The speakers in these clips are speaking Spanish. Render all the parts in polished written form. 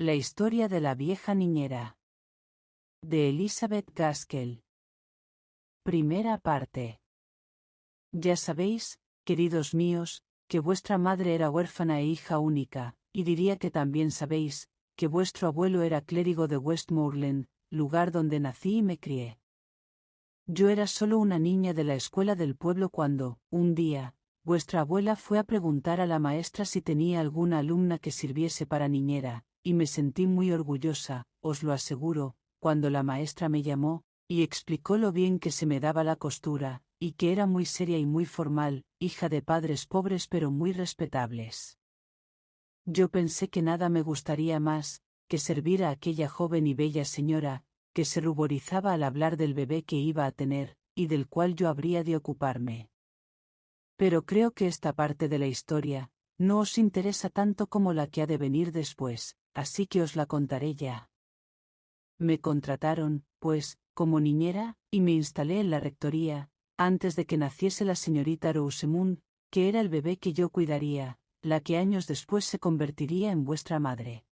La historia de la vieja niñera. De Elizabeth Gaskell. Primera parte. Ya sabéis, queridos míos, que vuestra madre era huérfana e hija única, y diría que también sabéis, que vuestro abuelo era clérigo de Westmoreland, lugar donde nací y me crié. Yo era solo una niña de la escuela del pueblo cuando, un día, vuestra abuela fue a preguntar a la maestra si tenía alguna alumna que sirviese para niñera, y me sentí muy orgullosa, os lo aseguro, cuando la maestra me llamó, y explicó lo bien que se me daba la costura, y que era muy seria y muy formal, hija de padres pobres pero muy respetables. Yo pensé que nada me gustaría más, que servir a aquella joven y bella señora, que se ruborizaba al hablar del bebé que iba a tener, y del cual yo habría de ocuparme. Pero creo que esta parte de la historia no os interesa tanto como la que ha de venir después, así que os la contaré ya. Me contrataron, pues, como niñera, y me instalé en la rectoría, antes de que naciese la señorita Rosamund, que era el bebé que yo cuidaría, la que años después se convertiría en vuestra madre.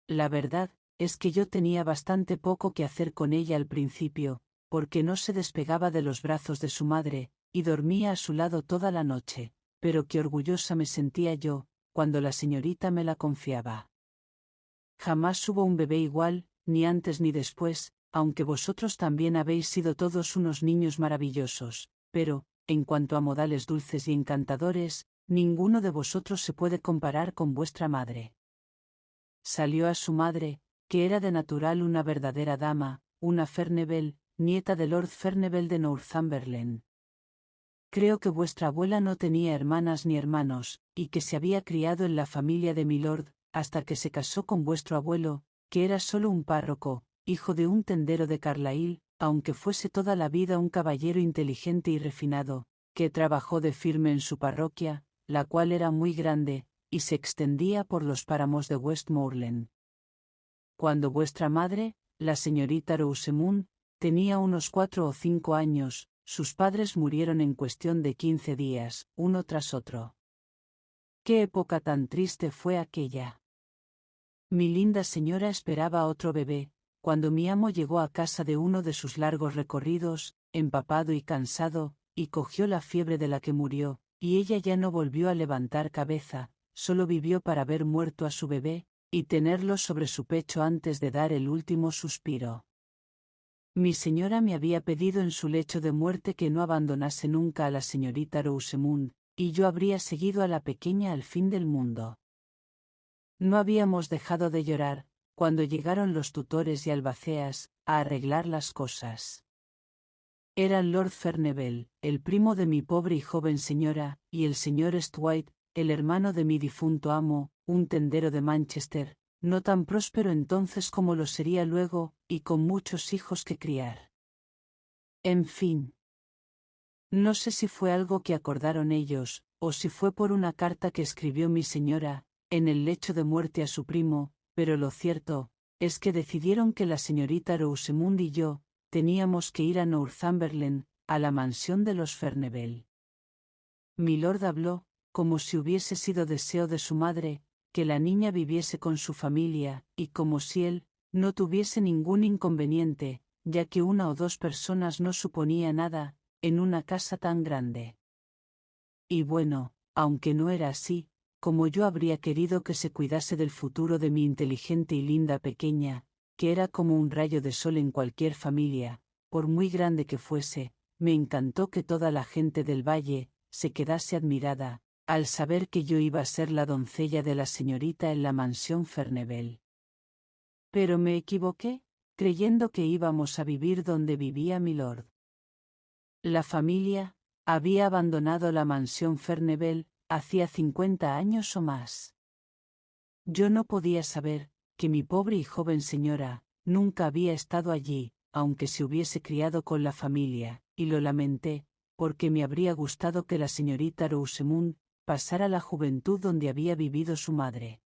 La verdad es que yo tenía bastante poco que hacer con ella al principio, porque no se despegaba de los brazos de su madre, y dormía a su lado toda la noche, pero qué orgullosa me sentía yo, cuando la señorita me la confiaba. Jamás hubo un bebé igual, ni antes ni después, aunque vosotros también habéis sido todos unos niños maravillosos, pero, en cuanto a modales dulces y encantadores, ninguno de vosotros se puede comparar con vuestra madre. Salió a su madre, que era de natural una verdadera dama, una Furnivall, nieta de Lord Furnivall de Northumberland. Creo que vuestra abuela no tenía hermanas ni hermanos, y que se había criado en la familia de milord, hasta que se casó con vuestro abuelo, que era solo un párroco, hijo de un tendero de Carlisle, aunque fuese toda la vida un caballero inteligente y refinado, que trabajó de firme en su parroquia, la cual era muy grande, y se extendía por los páramos de Westmoreland. Cuando vuestra madre, la señorita Rosamund, tenía unos 4 o 5 años, sus padres murieron en cuestión de 15 días, uno tras otro. ¡Qué época tan triste fue aquella! Mi linda señora esperaba otro bebé, cuando mi amo llegó a casa de uno de sus largos recorridos, empapado y cansado, y cogió la fiebre de la que murió, y ella ya no volvió a levantar cabeza, solo vivió para ver muerto a su bebé, y tenerlo sobre su pecho antes de dar el último suspiro. Mi señora me había pedido en su lecho de muerte que no abandonase nunca a la señorita Rosamund, y yo habría seguido a la pequeña al fin del mundo. No habíamos dejado de llorar, cuando llegaron los tutores y albaceas, a arreglar las cosas. Eran Lord Furnivall, el primo de mi pobre y joven señora, y el señor Stwart, el hermano de mi difunto amo, un tendero de Manchester, no tan próspero entonces como lo sería luego, y con muchos hijos que criar. En fin. No sé si fue algo que acordaron ellos, o si fue por una carta que escribió mi señora, en el lecho de muerte a su primo, pero lo cierto es que decidieron que la señorita Rosamund y yo teníamos que ir a Northumberland, a la mansión de los Furnivall. Milord habló, como si hubiese sido deseo de su madre, que la niña viviese con su familia, y como si él no tuviese ningún inconveniente, ya que una o dos personas no suponía nada, en una casa tan grande. Y bueno, aunque no era así, como yo habría querido que se cuidase del futuro de mi inteligente y linda pequeña, que era como un rayo de sol en cualquier familia, por muy grande que fuese, me encantó que toda la gente del valle se quedase admirada, al saber que yo iba a ser la doncella de la señorita en la mansión Furnivall. Pero me equivoqué, creyendo que íbamos a vivir donde vivía milord. La familia había abandonado la mansión Furnivall hacía 50 años o más. Yo no podía saber que mi pobre y joven señora nunca había estado allí, aunque se hubiese criado con la familia, y lo lamenté, porque me habría gustado que la señorita Rosamund pasara la juventud donde había vivido su madre.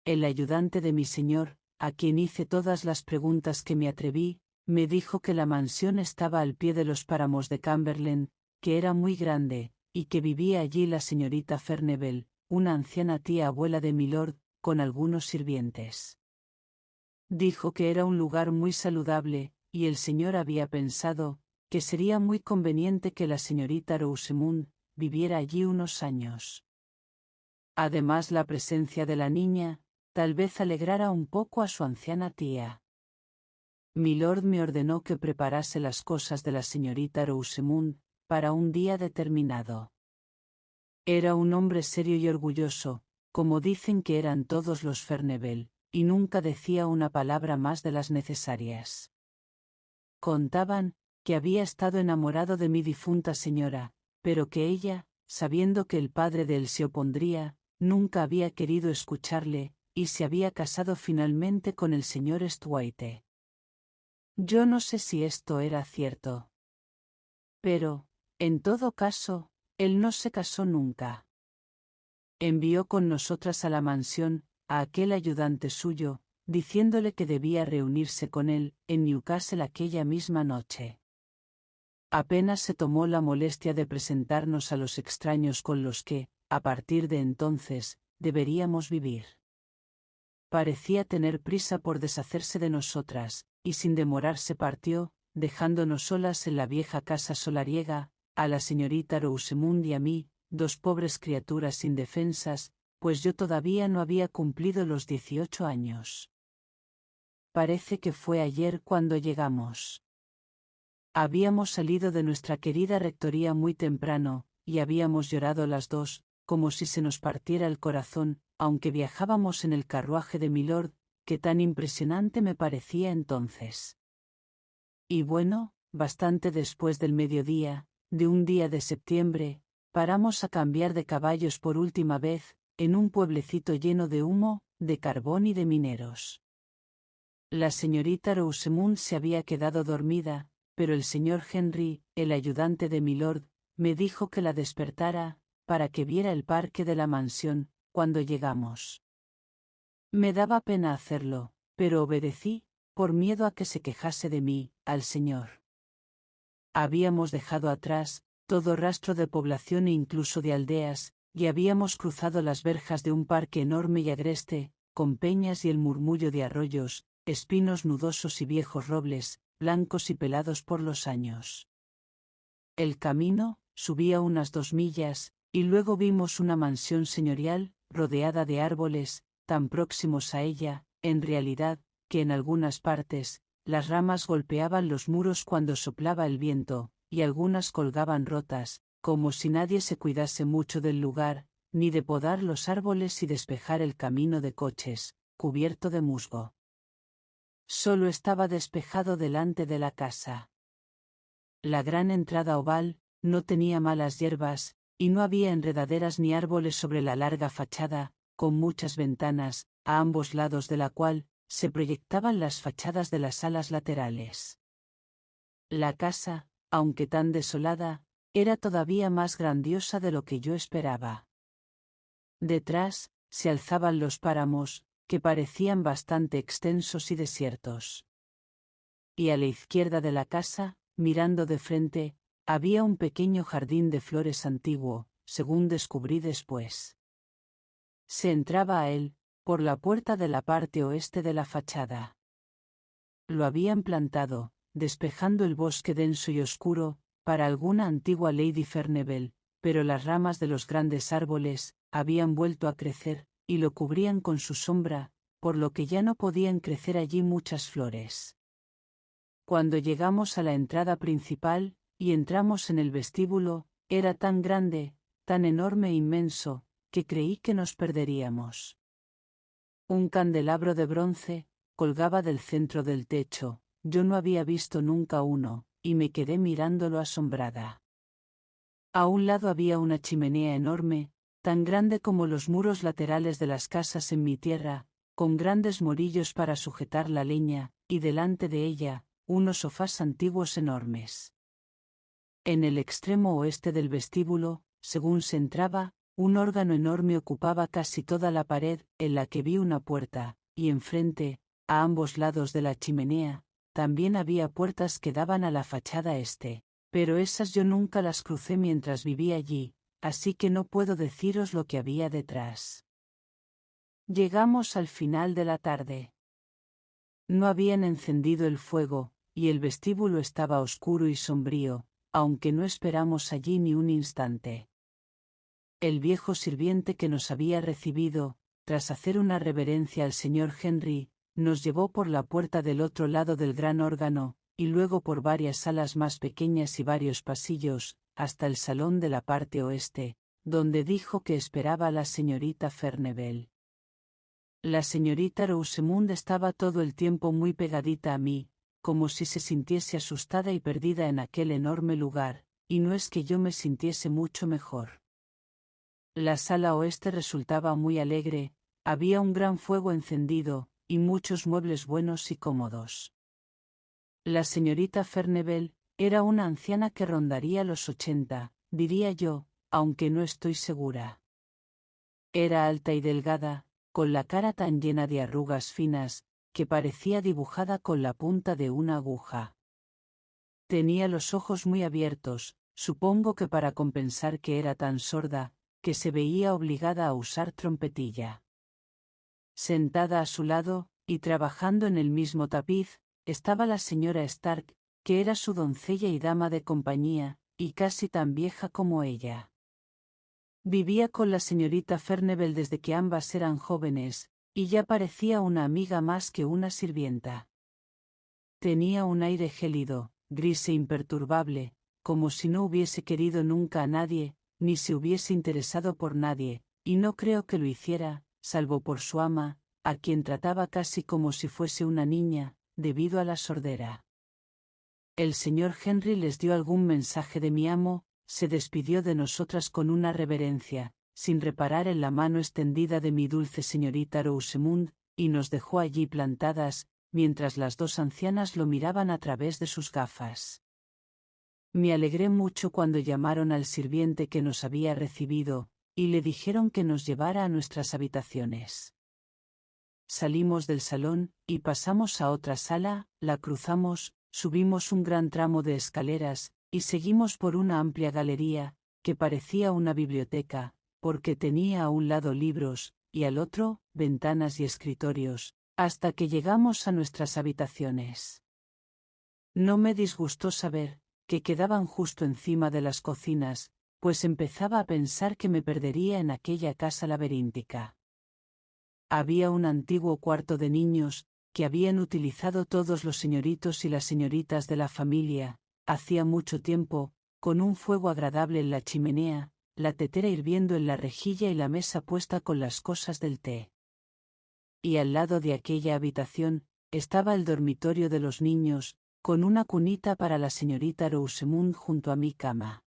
El ayudante de mi señor, a quien hice todas las preguntas que me atreví, me dijo que la mansión estaba al pie de los páramos de Cumberland, que era muy grande, y que vivía allí la señorita Furnivall, una anciana tía abuela de milord, con algunos sirvientes. Dijo que era un lugar muy saludable, y el señor había pensado que sería muy conveniente que la señorita Rosamund viviera allí unos años. Además, la presencia de la niña tal vez alegrara un poco a su anciana tía. Milord me ordenó que preparase las cosas de la señorita Rosamund para un día determinado. Era un hombre serio y orgulloso, como dicen que eran todos los Ferneville, y nunca decía una palabra más de las necesarias. Contaban que había estado enamorado de mi difunta señora, pero que ella, sabiendo que el padre de él se opondría, nunca había querido escucharle, y se había casado finalmente con el señor Stwaite. Yo no sé si esto era cierto. Pero, en todo caso, él no se casó nunca. Envió con nosotras a la mansión a aquel ayudante suyo, diciéndole que debía reunirse con él en Newcastle aquella misma noche. Apenas se tomó la molestia de presentarnos a los extraños con los que, a partir de entonces, deberíamos vivir. Parecía tener prisa por deshacerse de nosotras, y sin demorarse partió, dejándonos solas en la vieja casa solariega, a la señorita Rosamund y a mí, dos pobres criaturas indefensas, pues yo todavía no había cumplido los 18 años. Parece que fue ayer cuando llegamos. Habíamos salido de nuestra querida rectoría muy temprano, y habíamos llorado las dos, como si se nos partiera el corazón, aunque viajábamos en el carruaje de milord, que tan impresionante me parecía entonces. Y bueno, bastante después del mediodía, de un día de septiembre, paramos a cambiar de caballos por última vez, en un pueblecito lleno de humo, de carbón y de mineros. La señorita Rosamund se había quedado dormida, pero el señor Henry, el ayudante de milord, me dijo que la despertara, para que viera el parque de la mansión, cuando llegamos. Me daba pena hacerlo, pero obedecí, por miedo a que se quejase de mí, al señor. Habíamos dejado atrás todo rastro de población e incluso de aldeas, y habíamos cruzado las verjas de un parque enorme y agreste, con peñas y el murmullo de arroyos, espinos nudosos y viejos robles, blancos y pelados por los años. El camino subía unas 2 millas, y luego vimos una mansión señorial, rodeada de árboles, tan próximos a ella, en realidad, que en algunas partes, las ramas golpeaban los muros cuando soplaba el viento, y algunas colgaban rotas, como si nadie se cuidase mucho del lugar, ni de podar los árboles y despejar el camino de coches, cubierto de musgo. Solo estaba despejado delante de la casa. La gran entrada oval no tenía malas hierbas, y no había enredaderas ni árboles sobre la larga fachada, con muchas ventanas, a ambos lados de la cual se proyectaban las fachadas de las salas laterales. La casa, aunque tan desolada, era todavía más grandiosa de lo que yo esperaba. Detrás se alzaban los páramos, que parecían bastante extensos y desiertos. Y a la izquierda de la casa, mirando de frente, había un pequeño jardín de flores antiguo, según descubrí después. Se entraba a él por la puerta de la parte oeste de la fachada. Lo habían plantado, despejando el bosque denso y oscuro, para alguna antigua Lady Ferneville, pero las ramas de los grandes árboles habían vuelto a crecer, y lo cubrían con su sombra, por lo que ya no podían crecer allí muchas flores. Cuando llegamos a la entrada principal, y entramos en el vestíbulo, era tan grande, tan enorme e inmenso, que creí que nos perderíamos. Un candelabro de bronce colgaba del centro del techo, yo no había visto nunca uno, y me quedé mirándolo asombrada. A un lado había una chimenea enorme, tan grande como los muros laterales de las casas en mi tierra, con grandes morillos para sujetar la leña, y delante de ella, unos sofás antiguos enormes. En el extremo oeste del vestíbulo, según se entraba, un órgano enorme ocupaba casi toda la pared, en la que vi una puerta, y enfrente, a ambos lados de la chimenea, también había puertas que daban a la fachada este, pero esas yo nunca las crucé mientras viví allí, así que no puedo deciros lo que había detrás. Llegamos al final de la tarde. No habían encendido el fuego, y el vestíbulo estaba oscuro y sombrío, aunque no esperamos allí ni un instante. El viejo sirviente que nos había recibido, tras hacer una reverencia al señor Henry, nos llevó por la puerta del otro lado del gran órgano, y luego por varias salas más pequeñas y varios pasillos, hasta el salón de la parte oeste, donde dijo que esperaba a la señorita Furnivall. La señorita Rosamund estaba todo el tiempo muy pegadita a mí, como si se sintiese asustada y perdida en aquel enorme lugar, y no es que yo me sintiese mucho mejor. La sala oeste resultaba muy alegre, había un gran fuego encendido, y muchos muebles buenos y cómodos. La señorita Furnivall era una anciana que rondaría los 80, diría yo, aunque no estoy segura. Era alta y delgada, con la cara tan llena de arrugas finas, que parecía dibujada con la punta de una aguja. Tenía los ojos muy abiertos, supongo que para compensar que era tan sorda, que se veía obligada a usar trompetilla. Sentada a su lado, y trabajando en el mismo tapiz, estaba la señora Stark, que era su doncella y dama de compañía, y casi tan vieja como ella. Vivía con la señorita Furnivall desde que ambas eran jóvenes, y ya parecía una amiga más que una sirvienta. Tenía un aire gélido, gris e imperturbable, como si no hubiese querido nunca a nadie, ni se hubiese interesado por nadie, y no creo que lo hiciera, salvo por su ama, a quien trataba casi como si fuese una niña, debido a la sordera. El señor Henry les dio algún mensaje de mi amo, se despidió de nosotras con una reverencia, sin reparar en la mano extendida de mi dulce señorita Rosamund, y nos dejó allí plantadas, mientras las dos ancianas lo miraban a través de sus gafas. Me alegré mucho cuando llamaron al sirviente que nos había recibido, y le dijeron que nos llevara a nuestras habitaciones. Salimos del salón, y pasamos a otra sala, la cruzamos, subimos un gran tramo de escaleras, y seguimos por una amplia galería, que parecía una biblioteca, porque tenía a un lado libros, y al otro, ventanas y escritorios, hasta que llegamos a nuestras habitaciones. No me disgustó saber que quedaban justo encima de las cocinas, pues empezaba a pensar que me perdería en aquella casa laberíntica. Había un antiguo cuarto de niños, que habían utilizado todos los señoritos y las señoritas de la familia, hacía mucho tiempo, con un fuego agradable en la chimenea, la tetera hirviendo en la rejilla y la mesa puesta con las cosas del té. Y al lado de aquella habitación, estaba el dormitorio de los niños, con una cunita para la señorita Rosamund junto a mi cama.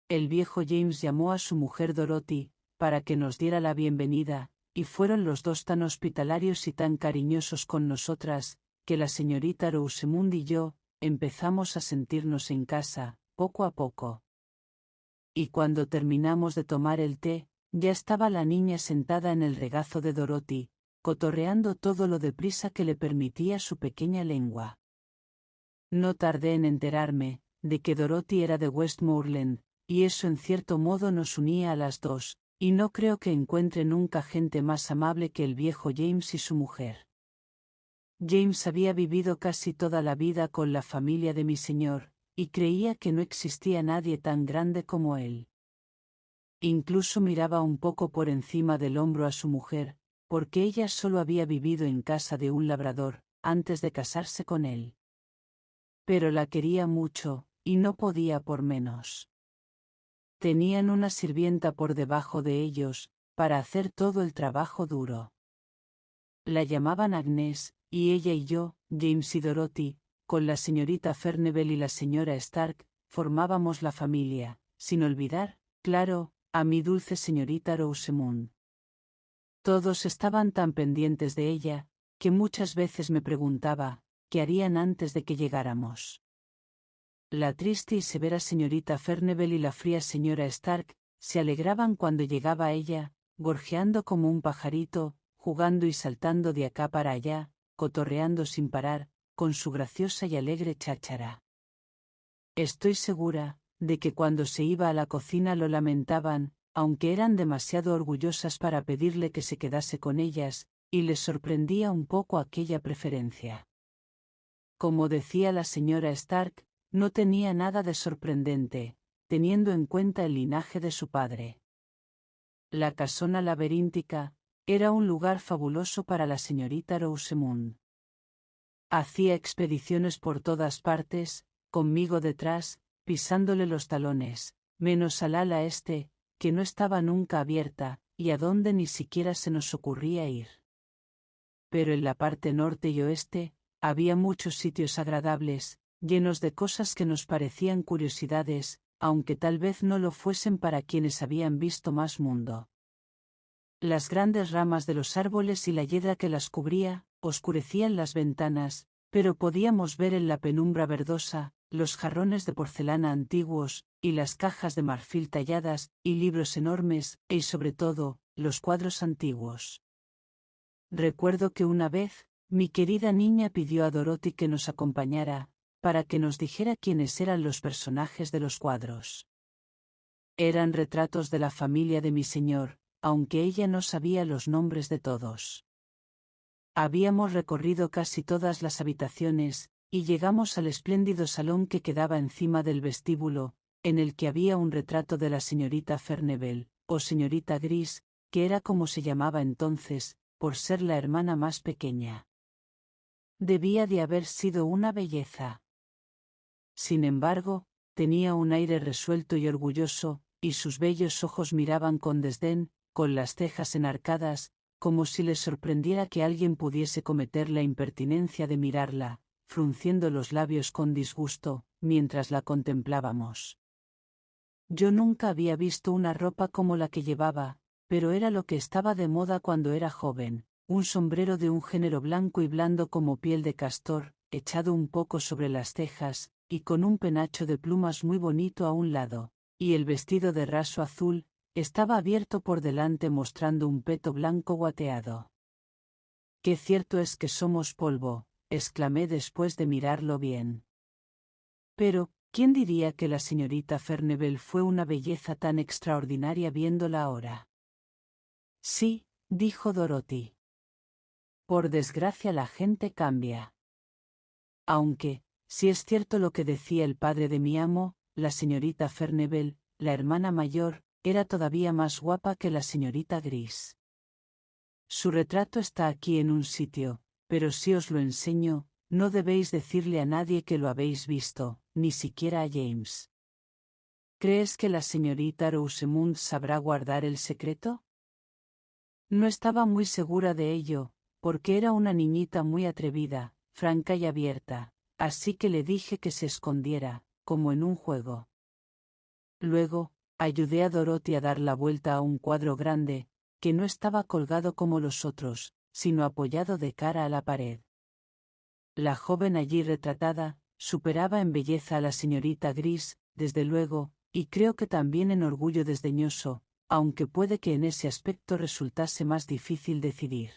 El viejo James llamó a su mujer Dorothy, para que nos diera la bienvenida, y fueron los dos tan hospitalarios y tan cariñosos con nosotras, que la señorita Rosamund y yo, empezamos a sentirnos en casa, poco a poco. Y cuando terminamos de tomar el té, ya estaba la niña sentada en el regazo de Dorothy, cotorreando todo lo deprisa que le permitía su pequeña lengua. No tardé en enterarme de que Dorothy era de Westmoreland, y eso en cierto modo nos unía a las dos, y no creo que encuentre nunca gente más amable que el viejo James y su mujer. James había vivido casi toda la vida con la familia de mi señor, y creía que no existía nadie tan grande como él. Incluso miraba un poco por encima del hombro a su mujer, porque ella solo había vivido en casa de un labrador, antes de casarse con él. Pero la quería mucho, y no podía por menos. Tenían una sirvienta por debajo de ellos, para hacer todo el trabajo duro. La llamaban Agnes, y ella y yo, James y Dorothy, con la señorita Furnivall y la señora Stark, formábamos la familia, sin olvidar, claro, a mi dulce señorita Rosamund. Todos estaban tan pendientes de ella, que muchas veces me preguntaba, ¿qué harían antes de que llegáramos? La triste y severa señorita Furnivall y la fría señora Stark, se alegraban cuando llegaba ella, gorjeando como un pajarito, jugando y saltando de acá para allá, cotorreando sin parar, con su graciosa y alegre cháchara. Estoy segura de que cuando se iba a la cocina lo lamentaban, aunque eran demasiado orgullosas para pedirle que se quedase con ellas, y les sorprendía un poco aquella preferencia. Como decía la señora Stark, no tenía nada de sorprendente, teniendo en cuenta el linaje de su padre. La casona laberíntica era un lugar fabuloso para la señorita Rosamund. Hacía expediciones por todas partes, conmigo detrás, pisándole los talones, menos al ala este, que no estaba nunca abierta, y a donde ni siquiera se nos ocurría ir. Pero en la parte norte y oeste, había muchos sitios agradables, llenos de cosas que nos parecían curiosidades, aunque tal vez no lo fuesen para quienes habían visto más mundo. Las grandes ramas de los árboles y la hiedra que las cubría, oscurecían las ventanas, pero podíamos ver en la penumbra verdosa, los jarrones de porcelana antiguos, y las cajas de marfil talladas, y libros enormes, y sobre todo, los cuadros antiguos. Recuerdo que una vez, mi querida niña pidió a Dorothy que nos acompañara, para que nos dijera quiénes eran los personajes de los cuadros. Eran retratos de la familia de mi señor, aunque ella no sabía los nombres de todos. Habíamos recorrido casi todas las habitaciones, y llegamos al espléndido salón que quedaba encima del vestíbulo, en el que había un retrato de la señorita Furnivall, o señorita Gris, que era como se llamaba entonces, por ser la hermana más pequeña. Debía de haber sido una belleza. Sin embargo, tenía un aire resuelto y orgulloso, y sus bellos ojos miraban con desdén, con las cejas enarcadas, como si les sorprendiera que alguien pudiese cometer la impertinencia de mirarla, frunciendo los labios con disgusto, mientras la contemplábamos. Yo nunca había visto una ropa como la que llevaba, pero era lo que estaba de moda cuando era joven, un sombrero de un género blanco y blando como piel de castor, echado un poco sobre las cejas, y con un penacho de plumas muy bonito a un lado, y el vestido de raso azul, estaba abierto por delante mostrando un peto blanco guateado. «Qué cierto es que somos polvo», exclamé después de mirarlo bien. Pero, ¿quién diría que la señorita Furnivall fue una belleza tan extraordinaria viéndola ahora? Sí, dijo Dorothy. Por desgracia la gente cambia. Aunque, si es cierto lo que decía el padre de mi amo, la señorita Furnivall, la hermana mayor, era todavía más guapa que la señorita Gris. Su retrato está aquí en un sitio, pero si os lo enseño, no debéis decirle a nadie que lo habéis visto, ni siquiera a James. ¿Crees que la señorita Rosamund sabrá guardar el secreto? No estaba muy segura de ello, porque era una niñita muy atrevida, franca y abierta, así que le dije que se escondiera, como en un juego. Luego, ayudé a Dorothy a dar la vuelta a un cuadro grande, que no estaba colgado como los otros, sino apoyado de cara a la pared. La joven allí retratada, superaba en belleza a la señorita Gris, desde luego, y creo que también en orgullo desdeñoso, aunque puede que en ese aspecto resultase más difícil decidir.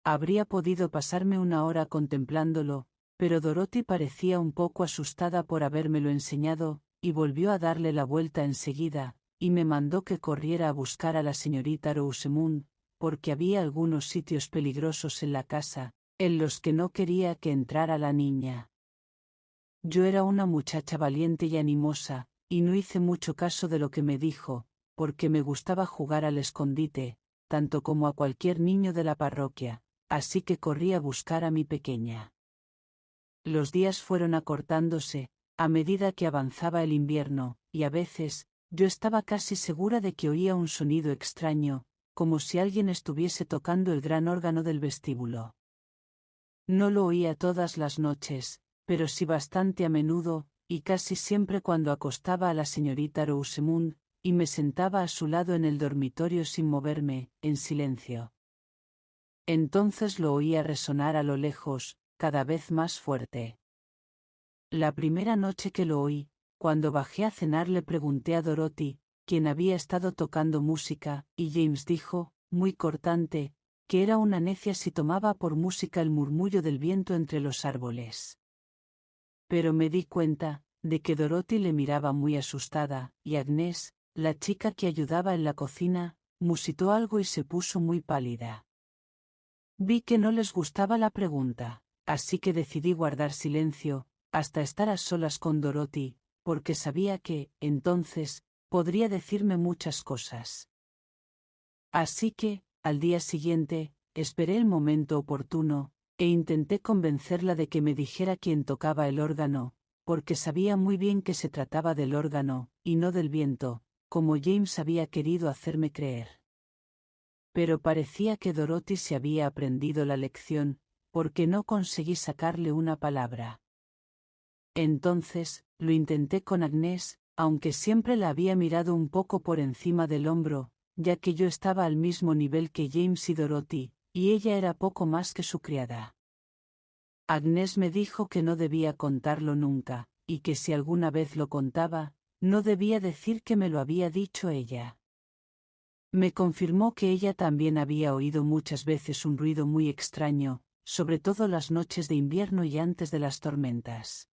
Habría podido pasarme una hora contemplándolo, pero Dorothy parecía un poco asustada por habérmelo enseñado, y volvió a darle la vuelta enseguida, y me mandó que corriera a buscar a la señorita Rosamund, porque había algunos sitios peligrosos en la casa, en los que no quería que entrara la niña. Yo era una muchacha valiente y animosa, y no hice mucho caso de lo que me dijo, porque me gustaba jugar al escondite, tanto como a cualquier niño de la parroquia, así que corrí a buscar a mi pequeña. Los días fueron acortándose, a medida que avanzaba el invierno, y a veces, yo estaba casi segura de que oía un sonido extraño, como si alguien estuviese tocando el gran órgano del vestíbulo. No lo oía todas las noches, pero sí bastante a menudo, y casi siempre cuando acostaba a la señorita Rosamund, y me sentaba a su lado en el dormitorio sin moverme, en silencio. Entonces lo oía resonar a lo lejos, cada vez más fuerte. La primera noche que lo oí, cuando bajé a cenar le pregunté a Dorothy, quién había estado tocando música, y James dijo, muy cortante, que era una necia si tomaba por música el murmullo del viento entre los árboles. Pero me di cuenta, de que Dorothy le miraba muy asustada, y Agnes, la chica que ayudaba en la cocina, musitó algo y se puso muy pálida. Vi que no les gustaba la pregunta, así que decidí guardar silencio, hasta estar a solas con Dorothy, porque sabía que, entonces, podría decirme muchas cosas. Así que, al día siguiente, esperé el momento oportuno, e intenté convencerla de que me dijera quién tocaba el órgano, porque sabía muy bien que se trataba del órgano, y no del viento, como James había querido hacerme creer. Pero parecía que Dorothy se había aprendido la lección, porque no conseguí sacarle una palabra. Entonces, lo intenté con Agnès, aunque siempre la había mirado un poco por encima del hombro, ya que yo estaba al mismo nivel que James y Dorothy, y ella era poco más que su criada. Agnès me dijo que no debía contarlo nunca, y que si alguna vez lo contaba, no debía decir que me lo había dicho ella. Me confirmó que ella también había oído muchas veces un ruido muy extraño, sobre todo las noches de invierno y antes de las tormentas.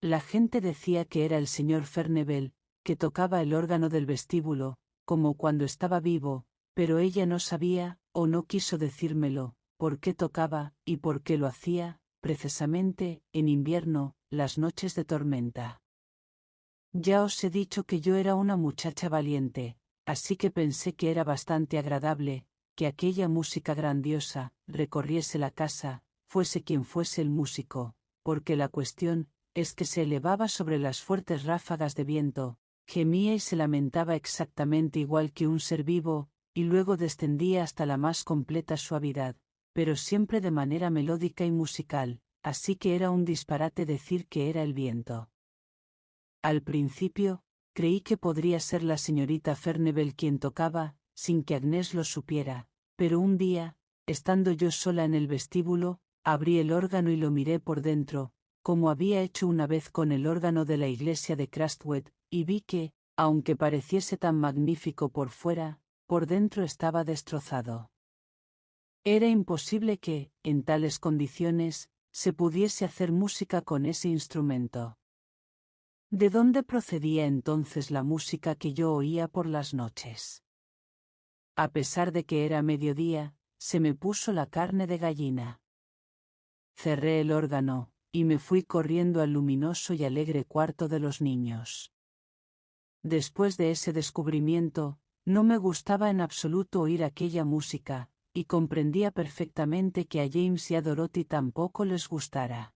La gente decía que era el señor Ferneville, que tocaba el órgano del vestíbulo, como cuando estaba vivo, pero ella no sabía, o no quiso decírmelo, por qué tocaba, y por qué lo hacía, precisamente, en invierno, las noches de tormenta. Ya os he dicho que yo era una muchacha valiente, así que pensé que era bastante agradable, que aquella música grandiosa, recorriese la casa, fuese quien fuese el músico, porque la cuestión, es que se elevaba sobre las fuertes ráfagas de viento, gemía y se lamentaba exactamente igual que un ser vivo, y luego descendía hasta la más completa suavidad, pero siempre de manera melódica y musical, así que era un disparate decir que era el viento. Al principio, creí que podría ser la señorita Ferneville quien tocaba, sin que Agnès lo supiera, pero un día, estando yo sola en el vestíbulo, abrí el órgano y lo miré por dentro, como había hecho una vez con el órgano de la iglesia de Crastweth, y vi que, aunque pareciese tan magnífico por fuera, por dentro estaba destrozado. Era imposible que, en tales condiciones, se pudiese hacer música con ese instrumento. ¿De dónde procedía entonces la música que yo oía por las noches? A pesar de que era mediodía, se me puso la carne de gallina. Cerré el órgano, y me fui corriendo al luminoso y alegre cuarto de los niños. Después de ese descubrimiento, no me gustaba en absoluto oír aquella música, y comprendía perfectamente que a James y a Dorothy tampoco les gustara.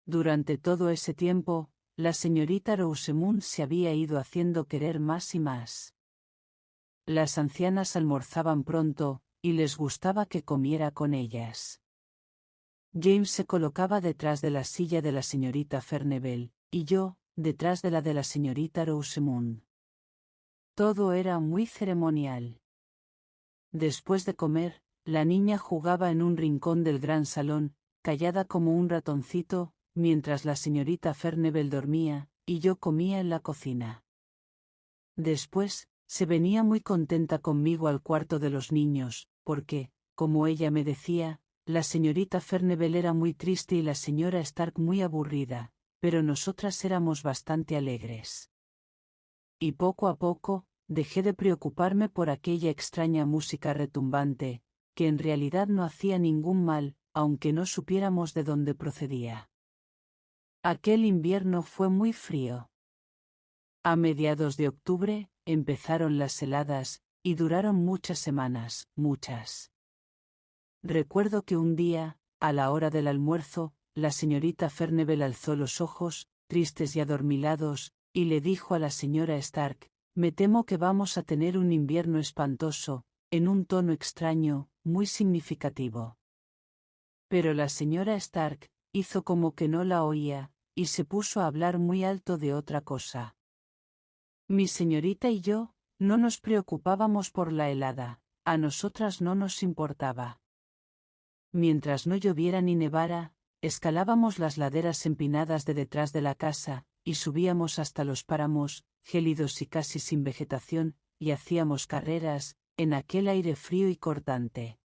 Durante todo ese tiempo, la señorita Rosamund se había ido haciendo querer más y más. Las ancianas almorzaban pronto, y les gustaba que comiera con ellas. James se colocaba detrás de la silla de la señorita Ferneville, y yo, detrás de la señorita Rosamund. Todo era muy ceremonial. Después de comer, la niña jugaba en un rincón del gran salón, callada como un ratoncito, mientras la señorita Ferneville dormía, y yo comía en la cocina. Después, se venía muy contenta conmigo al cuarto de los niños, porque, como ella me decía, la señorita Ferneville era muy triste y la señora Stark muy aburrida, pero nosotras éramos bastante alegres. Y poco a poco, dejé de preocuparme por aquella extraña música retumbante, que en realidad no hacía ningún mal, aunque no supiéramos de dónde procedía. Aquel invierno fue muy frío. A mediados de octubre, empezaron las heladas, y duraron muchas semanas, muchas. Recuerdo que un día, a la hora del almuerzo, la señorita Ferneville alzó los ojos, tristes y adormilados, y le dijo a la señora Stark: «Me temo que vamos a tener un invierno espantoso», en un tono extraño, muy significativo. Pero la señora Stark hizo como que no la oía, y se puso a hablar muy alto de otra cosa. Mi señorita y yo, no nos preocupábamos por la helada, a nosotras no nos importaba. Mientras no lloviera ni nevara, escalábamos las laderas empinadas de detrás de la casa, y subíamos hasta los páramos, gélidos y casi sin vegetación, y hacíamos carreras, en aquel aire frío y cortante.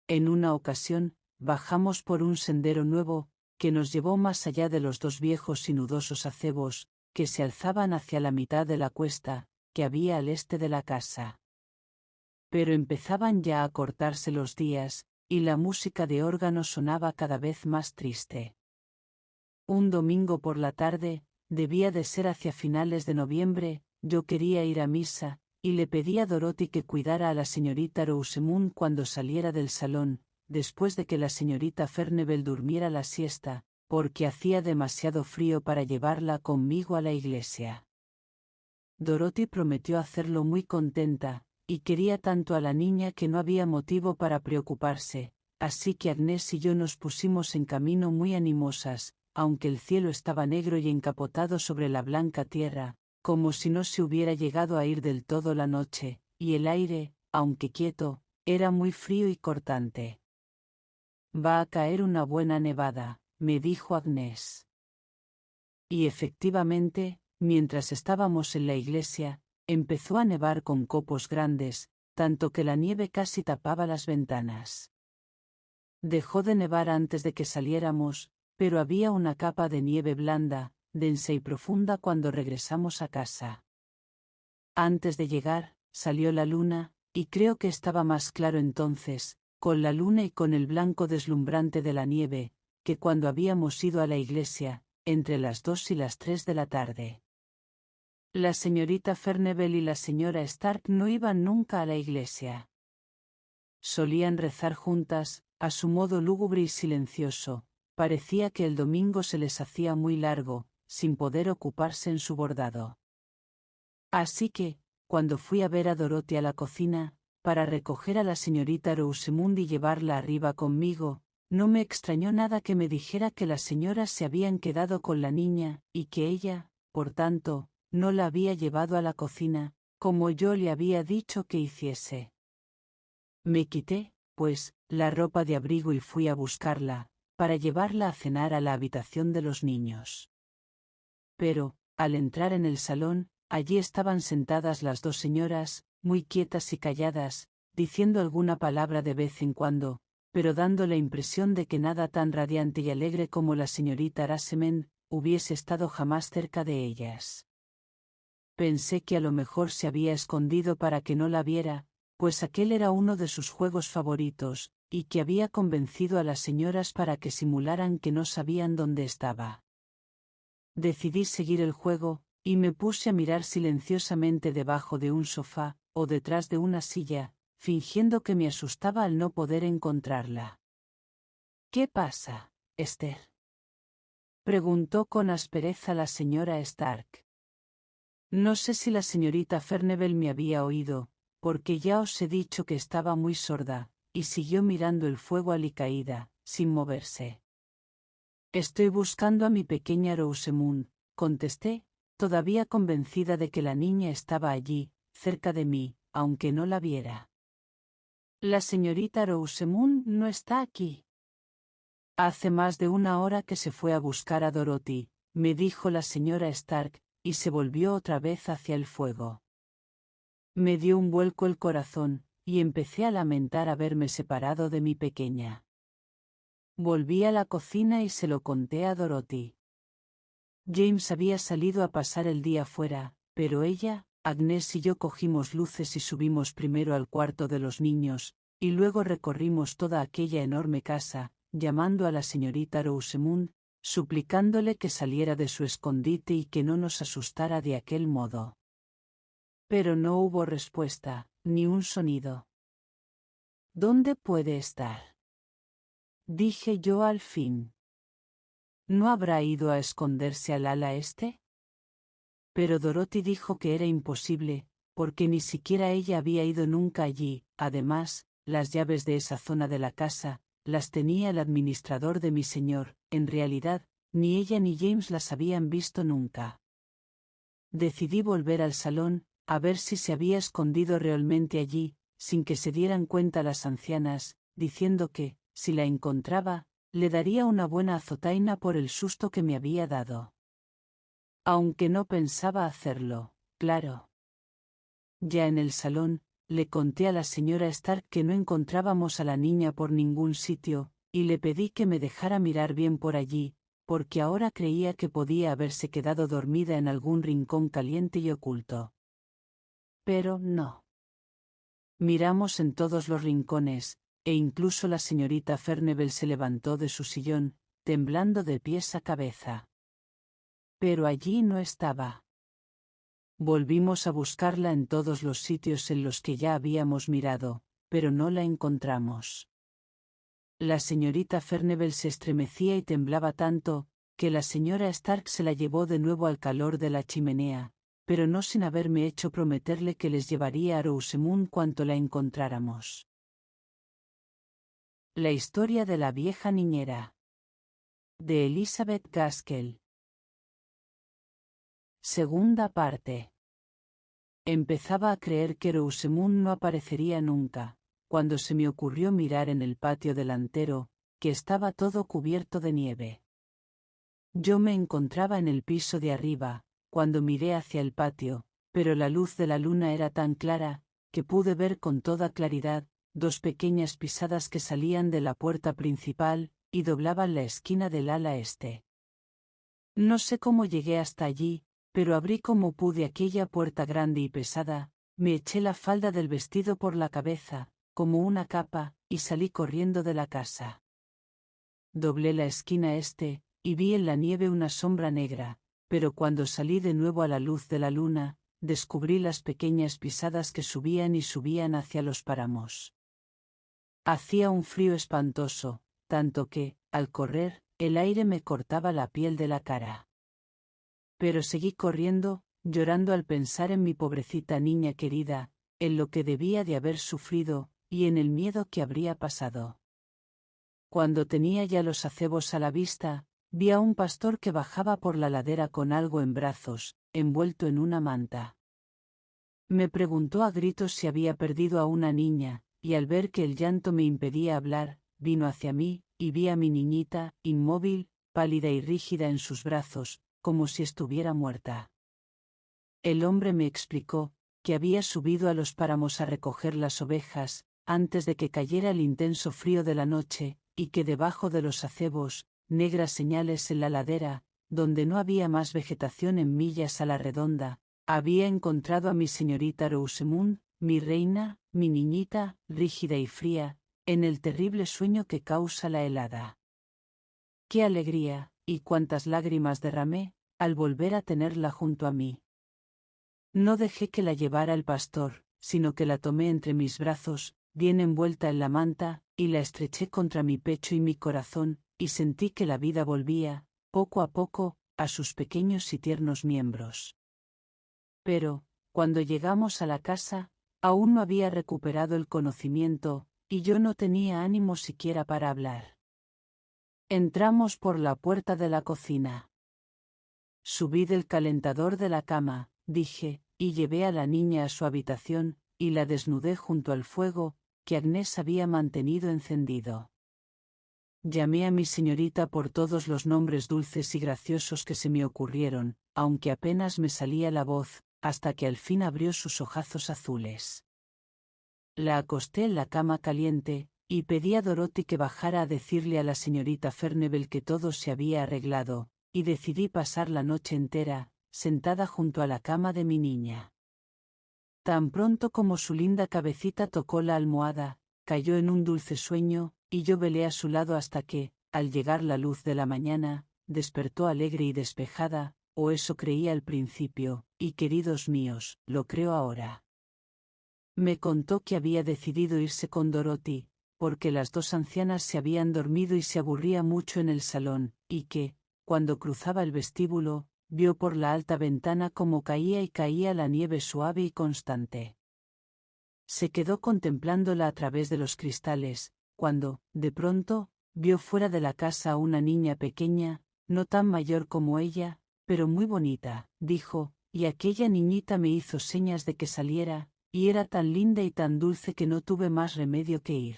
En una ocasión, bajamos por un sendero nuevo, que nos llevó más allá de los dos viejos y nudosos acebos, que se alzaban hacia la mitad de la cuesta, que había al este de la casa. Pero empezaban ya a cortarse los días, y la música de órgano sonaba cada vez más triste. Un domingo por la tarde, debía de ser hacia finales de noviembre, yo quería ir a misa, y le pedí a Dorothy que cuidara a la señorita Rosamund cuando saliera del salón, después de que la señorita Furnivall durmiera la siesta, porque hacía demasiado frío para llevarla conmigo a la iglesia. Dorothy prometió hacerlo muy contenta, y quería tanto a la niña que no había motivo para preocuparse, así que Agnes y yo nos pusimos en camino muy animosas, aunque el cielo estaba negro y encapotado sobre la blanca tierra, como si no se hubiera llegado a ir del todo la noche, y el aire, aunque quieto, era muy frío y cortante. «Va a caer una buena nevada», me dijo Agnes. Y efectivamente, mientras estábamos en la iglesia, empezó a nevar con copos grandes, tanto que la nieve casi tapaba las ventanas. Dejó de nevar antes de que saliéramos, pero había una capa de nieve blanda, densa y profunda cuando regresamos a casa. Antes de llegar, salió la luna, y creo que estaba más claro entonces, con la luna y con el blanco deslumbrante de la nieve, que cuando habíamos ido a la iglesia, entre las 2 y las 3 de la tarde. La señorita Furnivall y la señora Stark no iban nunca a la iglesia. Solían rezar juntas, a su modo lúgubre y silencioso. Parecía que el domingo se les hacía muy largo, sin poder ocuparse en su bordado. Así que, cuando fui a ver a Dorothy a la cocina, para recoger a la señorita Rosamund y llevarla arriba conmigo, no me extrañó nada que me dijera que las señoras se habían quedado con la niña, y que ella, por tanto, no la había llevado a la cocina, como yo le había dicho que hiciese. Me quité, pues, la ropa de abrigo y fui a buscarla, para llevarla a cenar a la habitación de los niños. Pero, al entrar en el salón, allí estaban sentadas las dos señoras, muy quietas y calladas, diciendo alguna palabra de vez en cuando, pero dando la impresión de que nada tan radiante y alegre como la señorita Rosamund hubiese estado jamás cerca de ellas. Pensé que a lo mejor se había escondido para que no la viera, pues aquel era uno de sus juegos favoritos, y que había convencido a las señoras para que simularan que no sabían dónde estaba. Decidí seguir el juego, y me puse a mirar silenciosamente debajo de un sofá, o detrás de una silla, fingiendo que me asustaba al no poder encontrarla. «¿Qué pasa, Esther?», preguntó con aspereza la señora Stark. No sé si la señorita Furnivall me había oído, porque ya os he dicho que estaba muy sorda, y siguió mirando el fuego alicaída, sin moverse. «Estoy buscando a mi pequeña Rosamund», contesté, todavía convencida de que la niña estaba allí, cerca de mí, aunque no la viera. «La señorita Rosamund no está aquí». «Hace más de una hora que se fue a buscar a Dorothy», me dijo la señora Stark, y se volvió otra vez hacia el fuego. Me dio un vuelco el corazón, y empecé a lamentar haberme separado de mi pequeña. Volví a la cocina y se lo conté a Dorothy. James había salido a pasar el día fuera, pero ella, Agnes y yo cogimos luces y subimos primero al cuarto de los niños, y luego recorrimos toda aquella enorme casa, llamando a la señorita Rosamund, suplicándole que saliera de su escondite y que no nos asustara de aquel modo. Pero no hubo respuesta, ni un sonido. «¿Dónde puede estar?», dije yo al fin. «¿No habrá ido a esconderse al ala este?». Pero Dorothy dijo que era imposible, porque ni siquiera ella había ido nunca allí. Además, las llaves de esa zona de la casa las tenía el administrador de mi señor. En realidad, ni ella ni James las habían visto nunca. Decidí volver al salón, a ver si se había escondido realmente allí, sin que se dieran cuenta las ancianas, diciendo que, si la encontraba, le daría una buena azotaina por el susto que me había dado. Aunque no pensaba hacerlo, claro. Ya en el salón, le conté a la señora Stark que no encontrábamos a la niña por ningún sitio, y le pedí que me dejara mirar bien por allí, porque ahora creía que podía haberse quedado dormida en algún rincón caliente y oculto. Pero no. Miramos en todos los rincones, e incluso la señorita Furnivall se levantó de su sillón, temblando de pies a cabeza. Pero allí no estaba. Volvimos a buscarla en todos los sitios en los que ya habíamos mirado, pero no la encontramos. La señorita Furnivall se estremecía y temblaba tanto, que la señora Stark se la llevó de nuevo al calor de la chimenea, pero no sin haberme hecho prometerle que les llevaría a Rosamund cuanto la encontráramos. La historia de la vieja niñera. De Elizabeth Gaskell. Segunda parte. Empezaba a creer que Rosamund no aparecería nunca, cuando se me ocurrió mirar en el patio delantero, que estaba todo cubierto de nieve. Yo me encontraba en el piso de arriba, cuando miré hacia el patio, pero la luz de la luna era tan clara, que pude ver con toda claridad, dos pequeñas pisadas que salían de la puerta principal, y doblaban la esquina del ala este. No sé cómo llegué hasta allí, pero abrí como pude aquella puerta grande y pesada, me eché la falda del vestido por la cabeza, como una capa, y salí corriendo de la casa. Doblé la esquina este, y vi en la nieve una sombra negra, pero cuando salí de nuevo a la luz de la luna, descubrí las pequeñas pisadas que subían y subían hacia los páramos. Hacía un frío espantoso, tanto que, al correr, el aire me cortaba la piel de la cara. Pero seguí corriendo, llorando al pensar en mi pobrecita niña querida, en lo que debía de haber sufrido, y en el miedo que habría pasado. Cuando tenía ya los acebos a la vista, vi a un pastor que bajaba por la ladera con algo en brazos, envuelto en una manta. Me preguntó a gritos si había perdido a una niña, y al ver que el llanto me impedía hablar, vino hacia mí, y vi a mi niñita, inmóvil, pálida y rígida en sus brazos, como si estuviera muerta. El hombre me explicó, que había subido a los páramos a recoger las ovejas, antes de que cayera el intenso frío de la noche, y que debajo de los acebos, negras señales en la ladera, donde no había más vegetación en millas a la redonda, había encontrado a mi señorita Rosamund, mi reina, mi niñita, rígida y fría, en el terrible sueño que causa la helada. ¡Qué alegría, y cuántas lágrimas derramé, al volver a tenerla junto a mí! No dejé que la llevara el pastor, sino que la tomé entre mis brazos, bien envuelta en la manta, y la estreché contra mi pecho y mi corazón, y sentí que la vida volvía, poco a poco, a sus pequeños y tiernos miembros. Pero, cuando llegamos a la casa, aún no había recuperado el conocimiento, y yo no tenía ánimo siquiera para hablar. Entramos por la puerta de la cocina. Subí del calentador de la cama, dije, y llevé a la niña a su habitación, y la desnudé junto al fuego, que Agnès había mantenido encendido. Llamé a mi señorita por todos los nombres dulces y graciosos que se me ocurrieron, aunque apenas me salía la voz, hasta que al fin abrió sus ojazos azules. La acosté en la cama caliente, y pedí a Dorothy que bajara a decirle a la señorita Furnivall que todo se había arreglado, y decidí pasar la noche entera, sentada junto a la cama de mi niña. Tan pronto como su linda cabecita tocó la almohada, cayó en un dulce sueño, y yo velé a su lado hasta que, al llegar la luz de la mañana, despertó alegre y despejada, o eso creía al principio, y queridos míos, lo creo ahora. Me contó que había decidido irse con Dorothy, porque las dos ancianas se habían dormido y se aburría mucho en el salón, y que, cuando cruzaba el vestíbulo, vio por la alta ventana cómo caía y caía la nieve suave y constante. Se quedó contemplándola a través de los cristales, cuando, de pronto, vio fuera de la casa a una niña pequeña, no tan mayor como ella, pero muy bonita, dijo, y aquella niñita me hizo señas de que saliera, y era tan linda y tan dulce que no tuve más remedio que ir.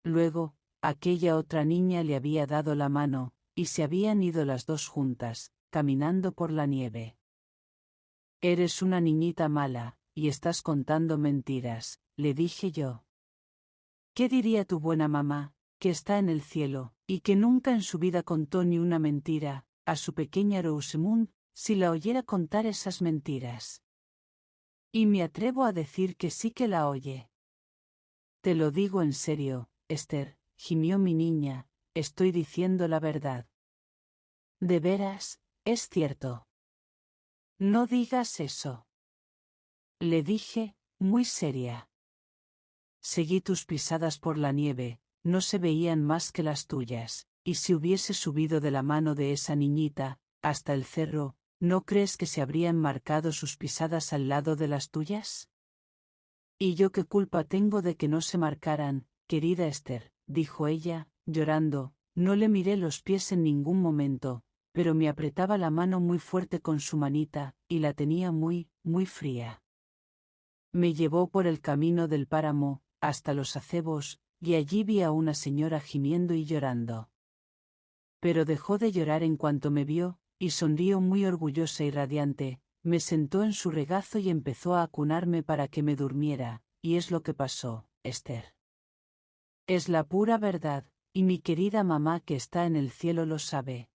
Luego, aquella otra niña le había dado la mano, y se habían ido las dos juntas, caminando por la nieve. Eres una niñita mala, y estás contando mentiras, le dije yo. ¿Qué diría tu buena mamá, que está en el cielo, y que nunca en su vida contó ni una mentira, a su pequeña Rosamund, si la oyera contar esas mentiras. Y me atrevo a decir que sí que la oye. Te lo digo en serio, Esther, gimió mi niña, estoy diciendo la verdad. De veras, es cierto. No digas eso. Le dije, muy seria. Seguí tus pisadas por la nieve, no se veían más que las tuyas, y si hubiese subido de la mano de esa niñita, hasta el cerro, ¿no crees que se habrían marcado sus pisadas al lado de las tuyas? ¿Y yo qué culpa tengo de que no se marcaran, querida Esther?, dijo ella, llorando. No le miré los pies en ningún momento, pero me apretaba la mano muy fuerte con su manita, y la tenía muy, muy fría. Me llevó por el camino del páramo, hasta los acebos, y allí vi a una señora gimiendo y llorando. Pero dejó de llorar en cuanto me vio, y sonrió muy orgullosa y radiante, me sentó en su regazo y empezó a acunarme para que me durmiera, y es lo que pasó, Esther. Es la pura verdad, y mi querida mamá que está en el cielo lo sabe.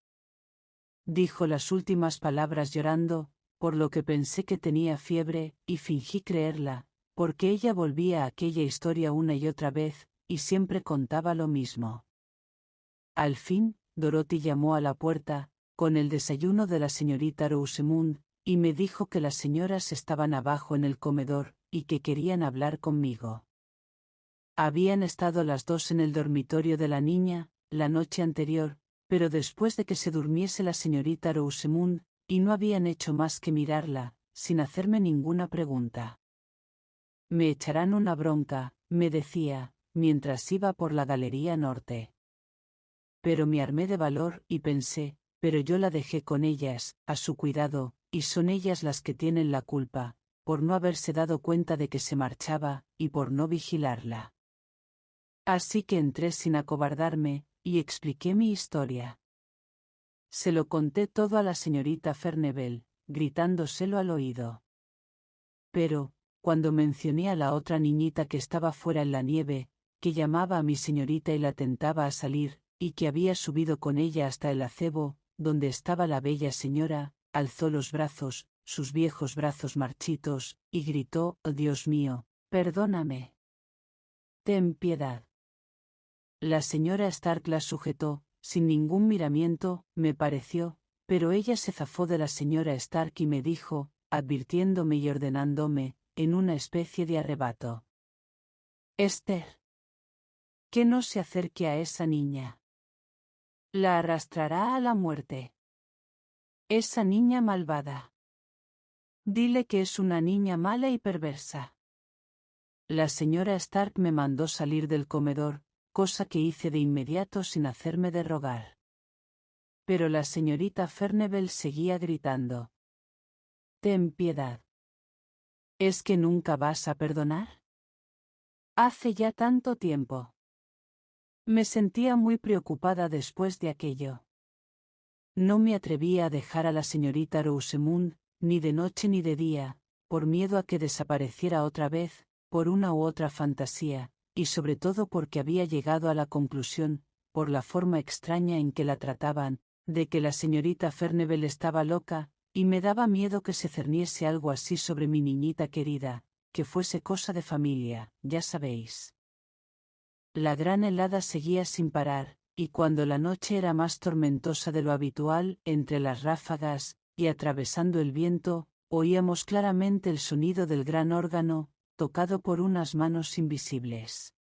Dijo las últimas palabras llorando, por lo que pensé que tenía fiebre, y fingí creerla, porque ella volvía a aquella historia una y otra vez, y siempre contaba lo mismo. Al fin, Dorothy llamó a la puerta, con el desayuno de la señorita Rosamund, y me dijo que las señoras estaban abajo en el comedor, y que querían hablar conmigo. Habían estado las dos en el dormitorio de la niña, la noche anterior, pero después de que se durmiese la señorita Rosamund, y no habían hecho más que mirarla, sin hacerme ninguna pregunta. Me echarán una bronca, me decía, mientras iba por la galería norte. Pero me armé de valor y pensé, pero yo la dejé con ellas, a su cuidado, y son ellas las que tienen la culpa, por no haberse dado cuenta de que se marchaba, y por no vigilarla. Así que entré sin acobardarme, y expliqué mi historia. Se lo conté todo a la señorita Furnivall, gritándoselo al oído. Pero, cuando mencioné a la otra niñita que estaba fuera en la nieve, que llamaba a mi señorita y la tentaba a salir, y que había subido con ella hasta el acebo, donde estaba la bella señora, alzó los brazos, sus viejos brazos marchitos, y gritó: «Oh, Dios mío, perdóname. Ten piedad». La señora Stark la sujetó, sin ningún miramiento, me pareció, pero ella se zafó de la señora Stark y me dijo, advirtiéndome y ordenándome, en una especie de arrebato: «Esther, que no se acerque a esa niña. La arrastrará a la muerte. Esa niña malvada. Dile que es una niña mala y perversa». La señora Stark me mandó salir del comedor, cosa que hice de inmediato sin hacerme de rogar. Pero la señorita Furnivall seguía gritando: «Ten piedad. ¿Es que nunca vas a perdonar? Hace ya tanto tiempo». Me sentía muy preocupada después de aquello. No me atrevía a dejar a la señorita Rosamund, ni de noche ni de día, por miedo a que desapareciera otra vez, por una u otra fantasía, y sobre todo porque había llegado a la conclusión, por la forma extraña en que la trataban, de que la señorita Furnivall estaba loca, y me daba miedo que se cerniese algo así sobre mi niñita querida, que fuese cosa de familia, ya sabéis. La gran helada seguía sin parar, y cuando la noche era más tormentosa de lo habitual, entre las ráfagas, y atravesando el viento, oíamos claramente el sonido del gran órgano, tocado por unas manos invisibles.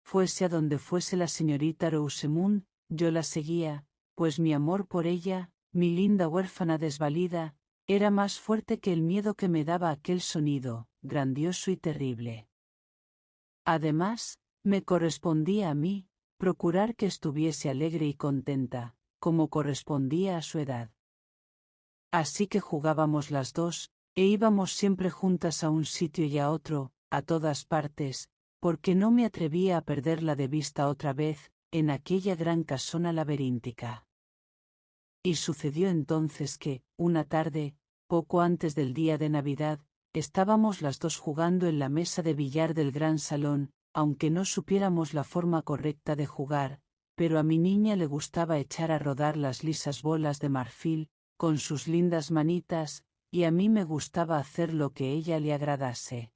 Fuese a donde fuese la señorita Rosamund, yo la seguía, pues mi amor por ella, mi linda huérfana desvalida, era más fuerte que el miedo que me daba aquel sonido, grandioso y terrible. Además, me correspondía a mí, procurar que estuviese alegre y contenta, como correspondía a su edad. Así que jugábamos las dos, e íbamos siempre juntas a un sitio y a otro, a todas partes, porque no me atrevía a perderla de vista otra vez, en aquella gran casona laberíntica. Y sucedió entonces que, una tarde, poco antes del día de Navidad, estábamos las dos jugando en la mesa de billar del gran salón, aunque no supiéramos la forma correcta de jugar, pero a mi niña le gustaba echar a rodar las lisas bolas de marfil, con sus lindas manitas, y a mí me gustaba hacer lo que ella le agradase.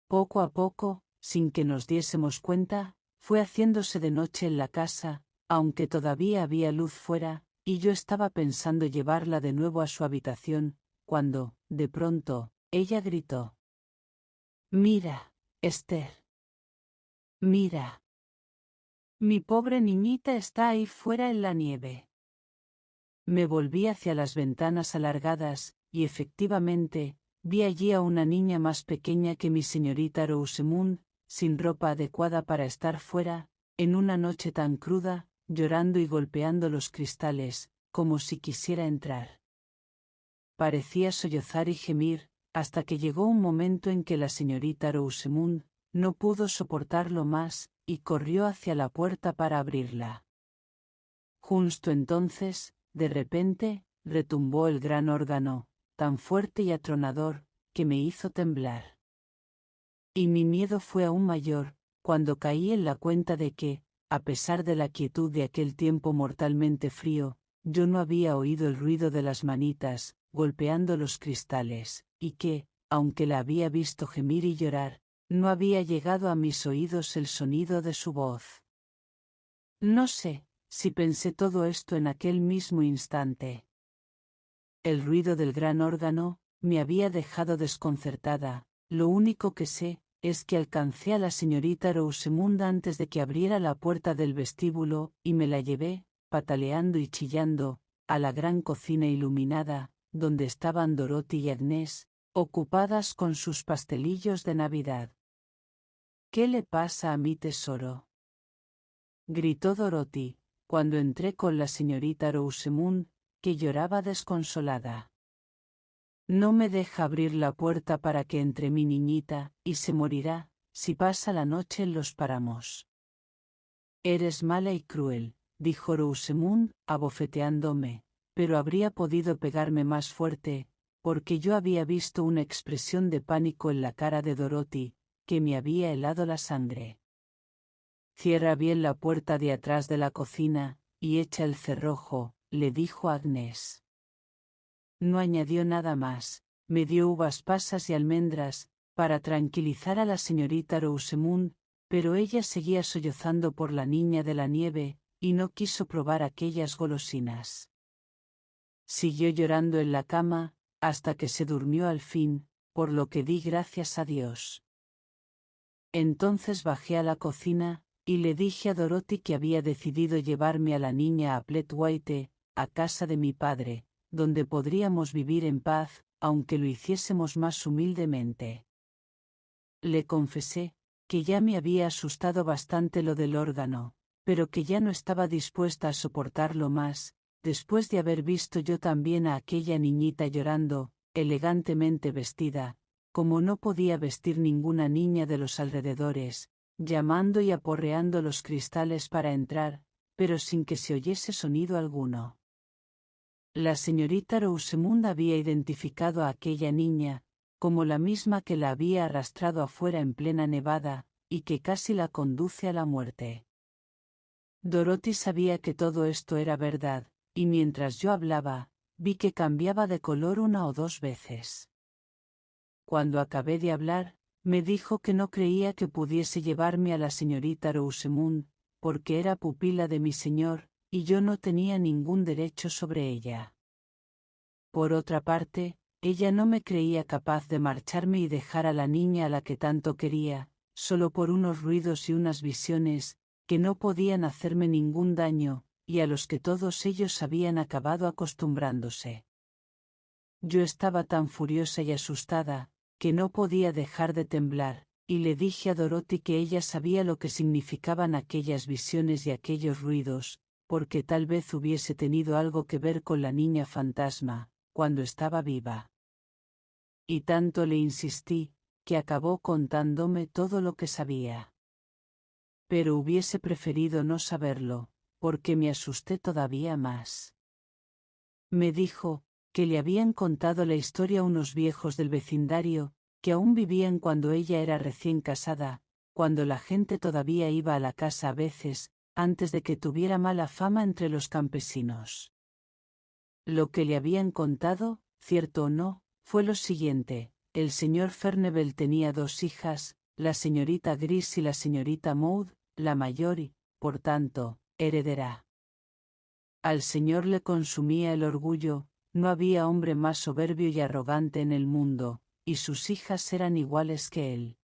Poco a poco, sin que nos diésemos cuenta, fue haciéndose de noche en la casa, aunque todavía había luz fuera, y yo estaba pensando llevarla de nuevo a su habitación, cuando, de pronto, ella gritó: «Mira, Esther. Mira. Mi pobre niñita está ahí fuera en la nieve». Me volví hacia las ventanas alargadas, y efectivamente, vi allí a una niña más pequeña que mi señorita Rosamund, sin ropa adecuada para estar fuera, en una noche tan cruda, llorando y golpeando los cristales, como si quisiera entrar. Parecía sollozar y gemir, hasta que llegó un momento en que la señorita Rosamund no pudo soportarlo más, y corrió hacia la puerta para abrirla. Justo entonces, de repente, retumbó el gran órgano, tan fuerte y atronador, que me hizo temblar. Y mi miedo fue aún mayor, cuando caí en la cuenta de que, a pesar de la quietud de aquel tiempo mortalmente frío, yo no había oído el ruido de las manitas, golpeando los cristales, y que, aunque la había visto gemir y llorar, no había llegado a mis oídos el sonido de su voz. No sé si pensé todo esto en aquel mismo instante. El ruido del gran órgano me había dejado desconcertada. Lo único que sé es que alcancé a la señorita Rosamund antes de que abriera la puerta del vestíbulo, y me la llevé, pataleando y chillando, a la gran cocina iluminada, donde estaban Dorothy y Agnes, ocupadas con sus pastelillos de Navidad. «¿Qué le pasa a mi tesoro?», gritó Dorothy, cuando entré con la señorita Rosamund, que lloraba desconsolada. «No me deja abrir la puerta para que entre mi niñita, y se morirá, si pasa la noche en los páramos». «Eres mala y cruel», dijo Rosamund, abofeteándome, pero habría podido pegarme más fuerte, porque yo había visto una expresión de pánico en la cara de Dorothy, que me había helado la sangre. «Cierra bien la puerta de atrás de la cocina, y echa el cerrojo», le dijo Agnes. No añadió nada más, me dio uvas pasas y almendras, para tranquilizar a la señorita Rosamund, pero ella seguía sollozando por la niña de la nieve, y no quiso probar aquellas golosinas. Siguió llorando en la cama, hasta que se durmió al fin, por lo que di gracias a Dios. Entonces bajé a la cocina, y le dije a Dorothy que había decidido llevarme a la niña a Pletwaite, a casa de mi padre, donde podríamos vivir en paz, aunque lo hiciésemos más humildemente. Le confesé que ya me había asustado bastante lo del órgano, pero que ya no estaba dispuesta a soportarlo más, después de haber visto yo también a aquella niñita llorando, elegantemente vestida, como no podía vestir ninguna niña de los alrededores, llamando y aporreando los cristales para entrar, pero sin que se oyese sonido alguno. La señorita Rosamund había identificado a aquella niña, como la misma que la había arrastrado afuera en plena nevada, y que casi la conduce a la muerte. Dorothy sabía que todo esto era verdad, y mientras yo hablaba, vi que cambiaba de color una o dos veces. Cuando acabé de hablar, me dijo que no creía que pudiese llevarme a la señorita Rosamund, porque era pupila de mi señor, y yo no tenía ningún derecho sobre ella. Por otra parte, ella no me creía capaz de marcharme y dejar a la niña a la que tanto quería, solo por unos ruidos y unas visiones, que no podían hacerme ningún daño, y a los que todos ellos habían acabado acostumbrándose. Yo estaba tan furiosa y asustada, que no podía dejar de temblar, y le dije a Dorothy que ella sabía lo que significaban aquellas visiones y aquellos ruidos, porque tal vez hubiese tenido algo que ver con la niña fantasma, cuando estaba viva. Y tanto le insistí, que acabó contándome todo lo que sabía. Pero hubiese preferido no saberlo, porque me asusté todavía más. Me dijo que le habían contado la historia unos viejos del vecindario, que aún vivían cuando ella era recién casada, cuando la gente todavía iba a la casa a veces, antes de que tuviera mala fama entre los campesinos. Lo que le habían contado, cierto o no, fue lo siguiente: el señor Furnivall tenía 2 hijas, la señorita Gris y la señorita Maud, la mayor y, por tanto, heredera. Al señor le consumía el orgullo, no había hombre más soberbio y arrogante en el mundo, y sus hijas eran iguales que él.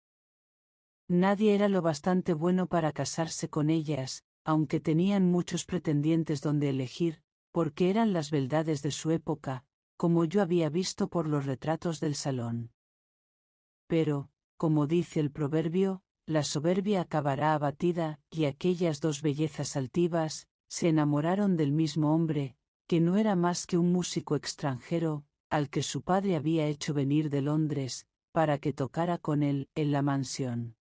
Nadie era lo bastante bueno para casarse con ellas, aunque tenían muchos pretendientes donde elegir, porque eran las beldades de su época, como yo había visto por los retratos del salón. Pero, como dice el proverbio, la soberbia acabará abatida, y aquellas 2 bellezas altivas se enamoraron del mismo hombre, que no era más que un músico extranjero, al que su padre había hecho venir de Londres, para que tocara con él en la mansión.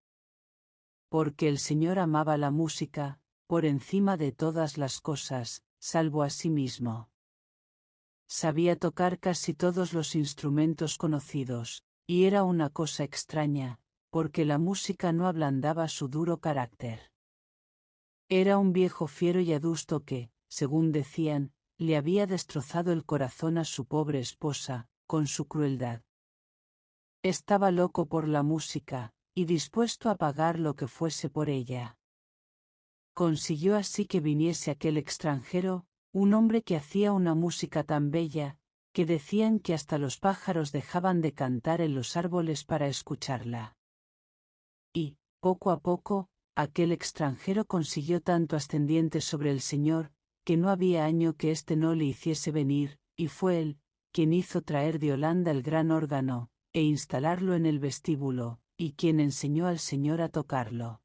Porque el señor amaba la música, por encima de todas las cosas, salvo a sí mismo. Sabía tocar casi todos los instrumentos conocidos, y era una cosa extraña, porque la música no ablandaba su duro carácter. Era un viejo fiero y adusto que, según decían, le había destrozado el corazón a su pobre esposa, con su crueldad. Estaba loco por la música, y dispuesto a pagar lo que fuese por ella. Consiguió así que viniese aquel extranjero, un hombre que hacía una música tan bella, que decían que hasta los pájaros dejaban de cantar en los árboles para escucharla. Y, poco a poco, aquel extranjero consiguió tanto ascendiente sobre el señor, que no había año que éste no le hiciese venir, y fue él quien hizo traer de Holanda el gran órgano, e instalarlo en el vestíbulo, y quien enseñó al señor a tocarlo.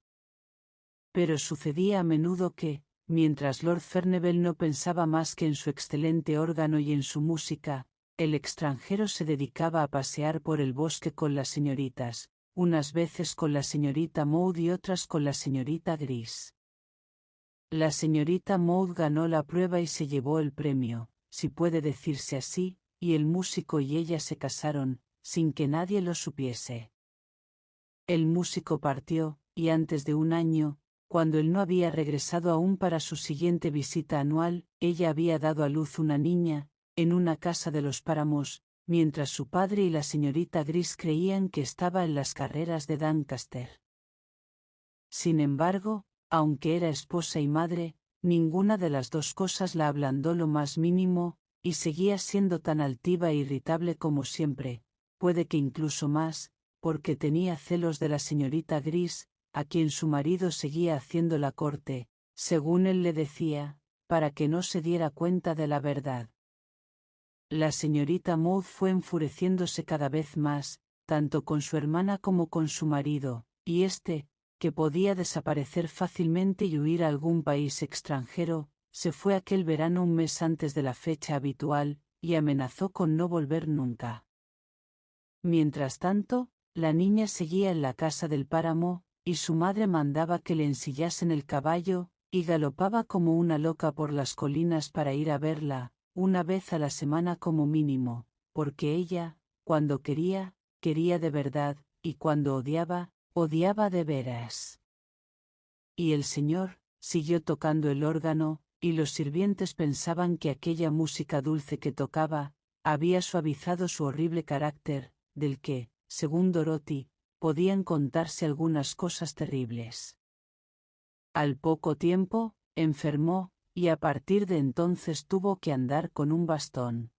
Pero sucedía a menudo que, mientras Lord Furnivall no pensaba más que en su excelente órgano y en su música, el extranjero se dedicaba a pasear por el bosque con las señoritas, unas veces con la señorita Maud y otras con la señorita Gris. La señorita Maud ganó la prueba y se llevó el premio, si puede decirse así, y el músico y ella se casaron, sin que nadie lo supiese. El músico partió, y antes de un año, cuando él no había regresado aún para su siguiente visita anual, ella había dado a luz una niña, en una casa de los páramos, mientras su padre y la señorita Gris creían que estaba en las carreras de Doncaster. Sin embargo, aunque era esposa y madre, ninguna de las 2 cosas la ablandó lo más mínimo, y seguía siendo tan altiva e irritable como siempre, puede que incluso más, porque tenía celos de la señorita Gris, a quien su marido seguía haciendo la corte, según él le decía, para que no se diera cuenta de la verdad. La señorita Maud fue enfureciéndose cada vez más, tanto con su hermana como con su marido, y éste, que podía desaparecer fácilmente y huir a algún país extranjero, se fue aquel verano un mes antes de la fecha habitual, y amenazó con no volver nunca. Mientras tanto, la niña seguía en la casa del páramo, y su madre mandaba que le ensillasen el caballo, y galopaba como una loca por las colinas para ir a verla, una vez a la semana como mínimo, porque ella, cuando quería, quería de verdad, y cuando odiaba, odiaba de veras. Y el señor siguió tocando el órgano, y los sirvientes pensaban que aquella música dulce que tocaba había suavizado su horrible carácter, del que, según Dorothy, podían contarse algunas cosas terribles. Al poco tiempo, enfermó, y a partir de entonces tuvo que andar con un bastón.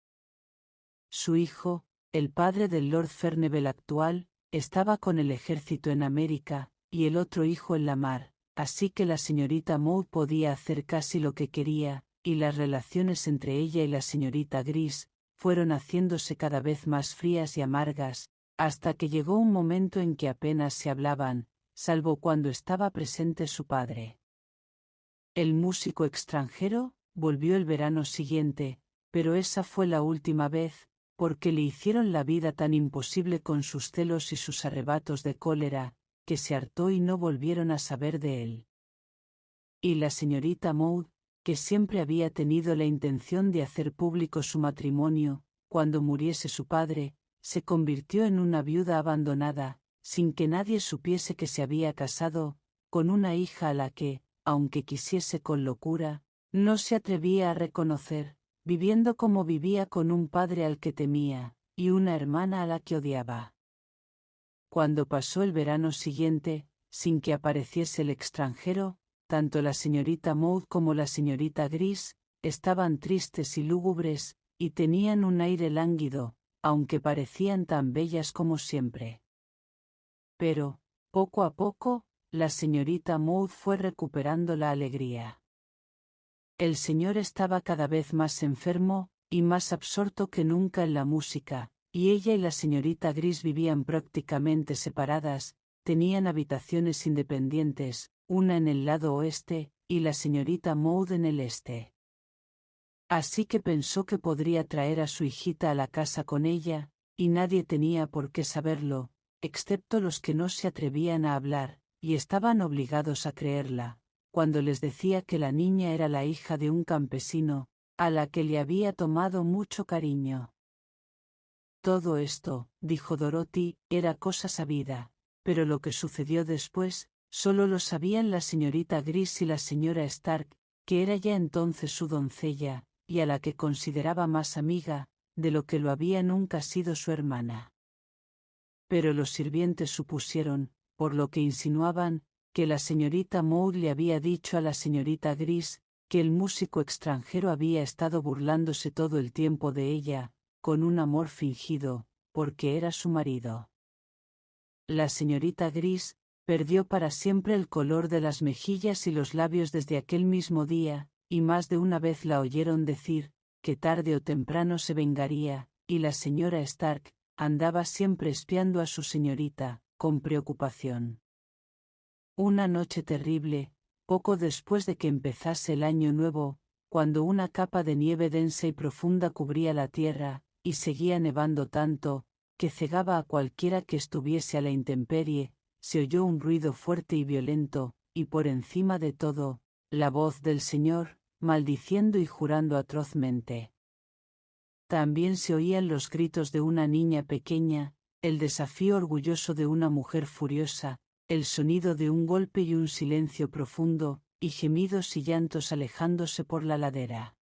Su hijo, el padre del Lord Furnivall actual, estaba con el ejército en América, y el otro hijo en la mar, así que la señorita Maud podía hacer casi lo que quería, y las relaciones entre ella y la señorita Gris fueron haciéndose cada vez más frías y amargas, hasta que llegó un momento en que apenas se hablaban, salvo cuando estaba presente su padre. El músico extranjero volvió el verano siguiente, pero esa fue la última vez, porque le hicieron la vida tan imposible con sus celos y sus arrebatos de cólera, que se hartó y no volvieron a saber de él. Y la señorita Maud, que siempre había tenido la intención de hacer público su matrimonio, cuando muriese su padre, se convirtió en una viuda abandonada, sin que nadie supiese que se había casado, con una hija a la que, aunque quisiese con locura, no se atrevía a reconocer, viviendo como vivía con un padre al que temía, y una hermana a la que odiaba. Cuando pasó el verano siguiente, sin que apareciese el extranjero, tanto la señorita Maud como la señorita Gris estaban tristes y lúgubres, y tenían un aire lánguido, aunque parecían tan bellas como siempre. Pero, poco a poco, la señorita Maud fue recuperando la alegría. El señor estaba cada vez más enfermo, y más absorto que nunca en la música, y ella y la señorita Gris vivían prácticamente separadas, tenían habitaciones independientes, una en el lado oeste, y la señorita Maud en el este. Así que pensó que podría traer a su hijita a la casa con ella, y nadie tenía por qué saberlo, excepto los que no se atrevían a hablar, y estaban obligados a creerla, cuando les decía que la niña era la hija de un campesino, a la que le había tomado mucho cariño. Todo esto, dijo Dorothy, era cosa sabida, pero lo que sucedió después, solo lo sabían la señorita Gris y la señora Stark, que era ya entonces su doncella, y a la que consideraba más amiga, de lo que lo había nunca sido su hermana. Pero los sirvientes supusieron, por lo que insinuaban, que la señorita Maud le había dicho a la señorita Gris, que el músico extranjero había estado burlándose todo el tiempo de ella, con un amor fingido, porque era su marido. La señorita Gris perdió para siempre el color de las mejillas y los labios desde aquel mismo día, y más de una vez la oyeron decir, que tarde o temprano se vengaría, y la señora Stark andaba siempre espiando a su señorita, con preocupación. Una noche terrible, poco después de que empezase el año nuevo, cuando una capa de nieve densa y profunda cubría la tierra, y seguía nevando tanto, que cegaba a cualquiera que estuviese a la intemperie, se oyó un ruido fuerte y violento, y por encima de todo, la voz del Señor, maldiciendo y jurando atrozmente. También se oían los gritos de una niña pequeña, el desafío orgulloso de una mujer furiosa, el sonido de un golpe y un silencio profundo, y gemidos y llantos alejándose por la ladera.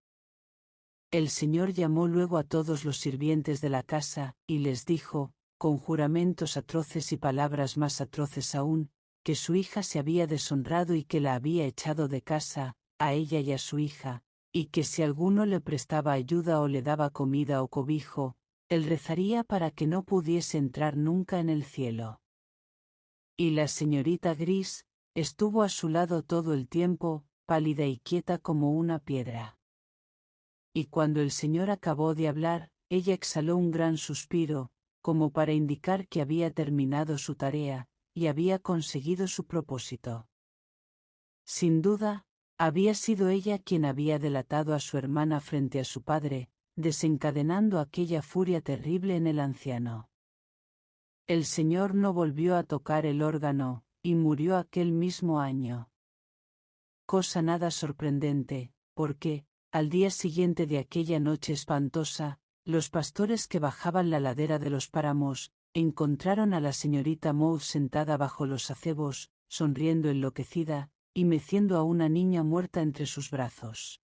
El Señor llamó luego a todos los sirvientes de la casa, y les dijo, con juramentos atroces y palabras más atroces aún, que su hija se había deshonrado y que la había echado de casa, a ella y a su hija, y que si alguno le prestaba ayuda o le daba comida o cobijo, él rezaría para que no pudiese entrar nunca en el cielo. Y la señorita Gris estuvo a su lado todo el tiempo, pálida y quieta como una piedra. Y cuando el señor acabó de hablar, ella exhaló un gran suspiro, como para indicar que había terminado su tarea, y había conseguido su propósito. Sin duda, había sido ella quien había delatado a su hermana frente a su padre, desencadenando aquella furia terrible en el anciano. El señor no volvió a tocar el órgano, y murió aquel mismo año. Cosa nada sorprendente, porque, al día siguiente de aquella noche espantosa, los pastores que bajaban la ladera de los páramos, encontraron a la señorita Maud sentada bajo los acebos, sonriendo enloquecida, y meciendo a una niña muerta entre sus brazos.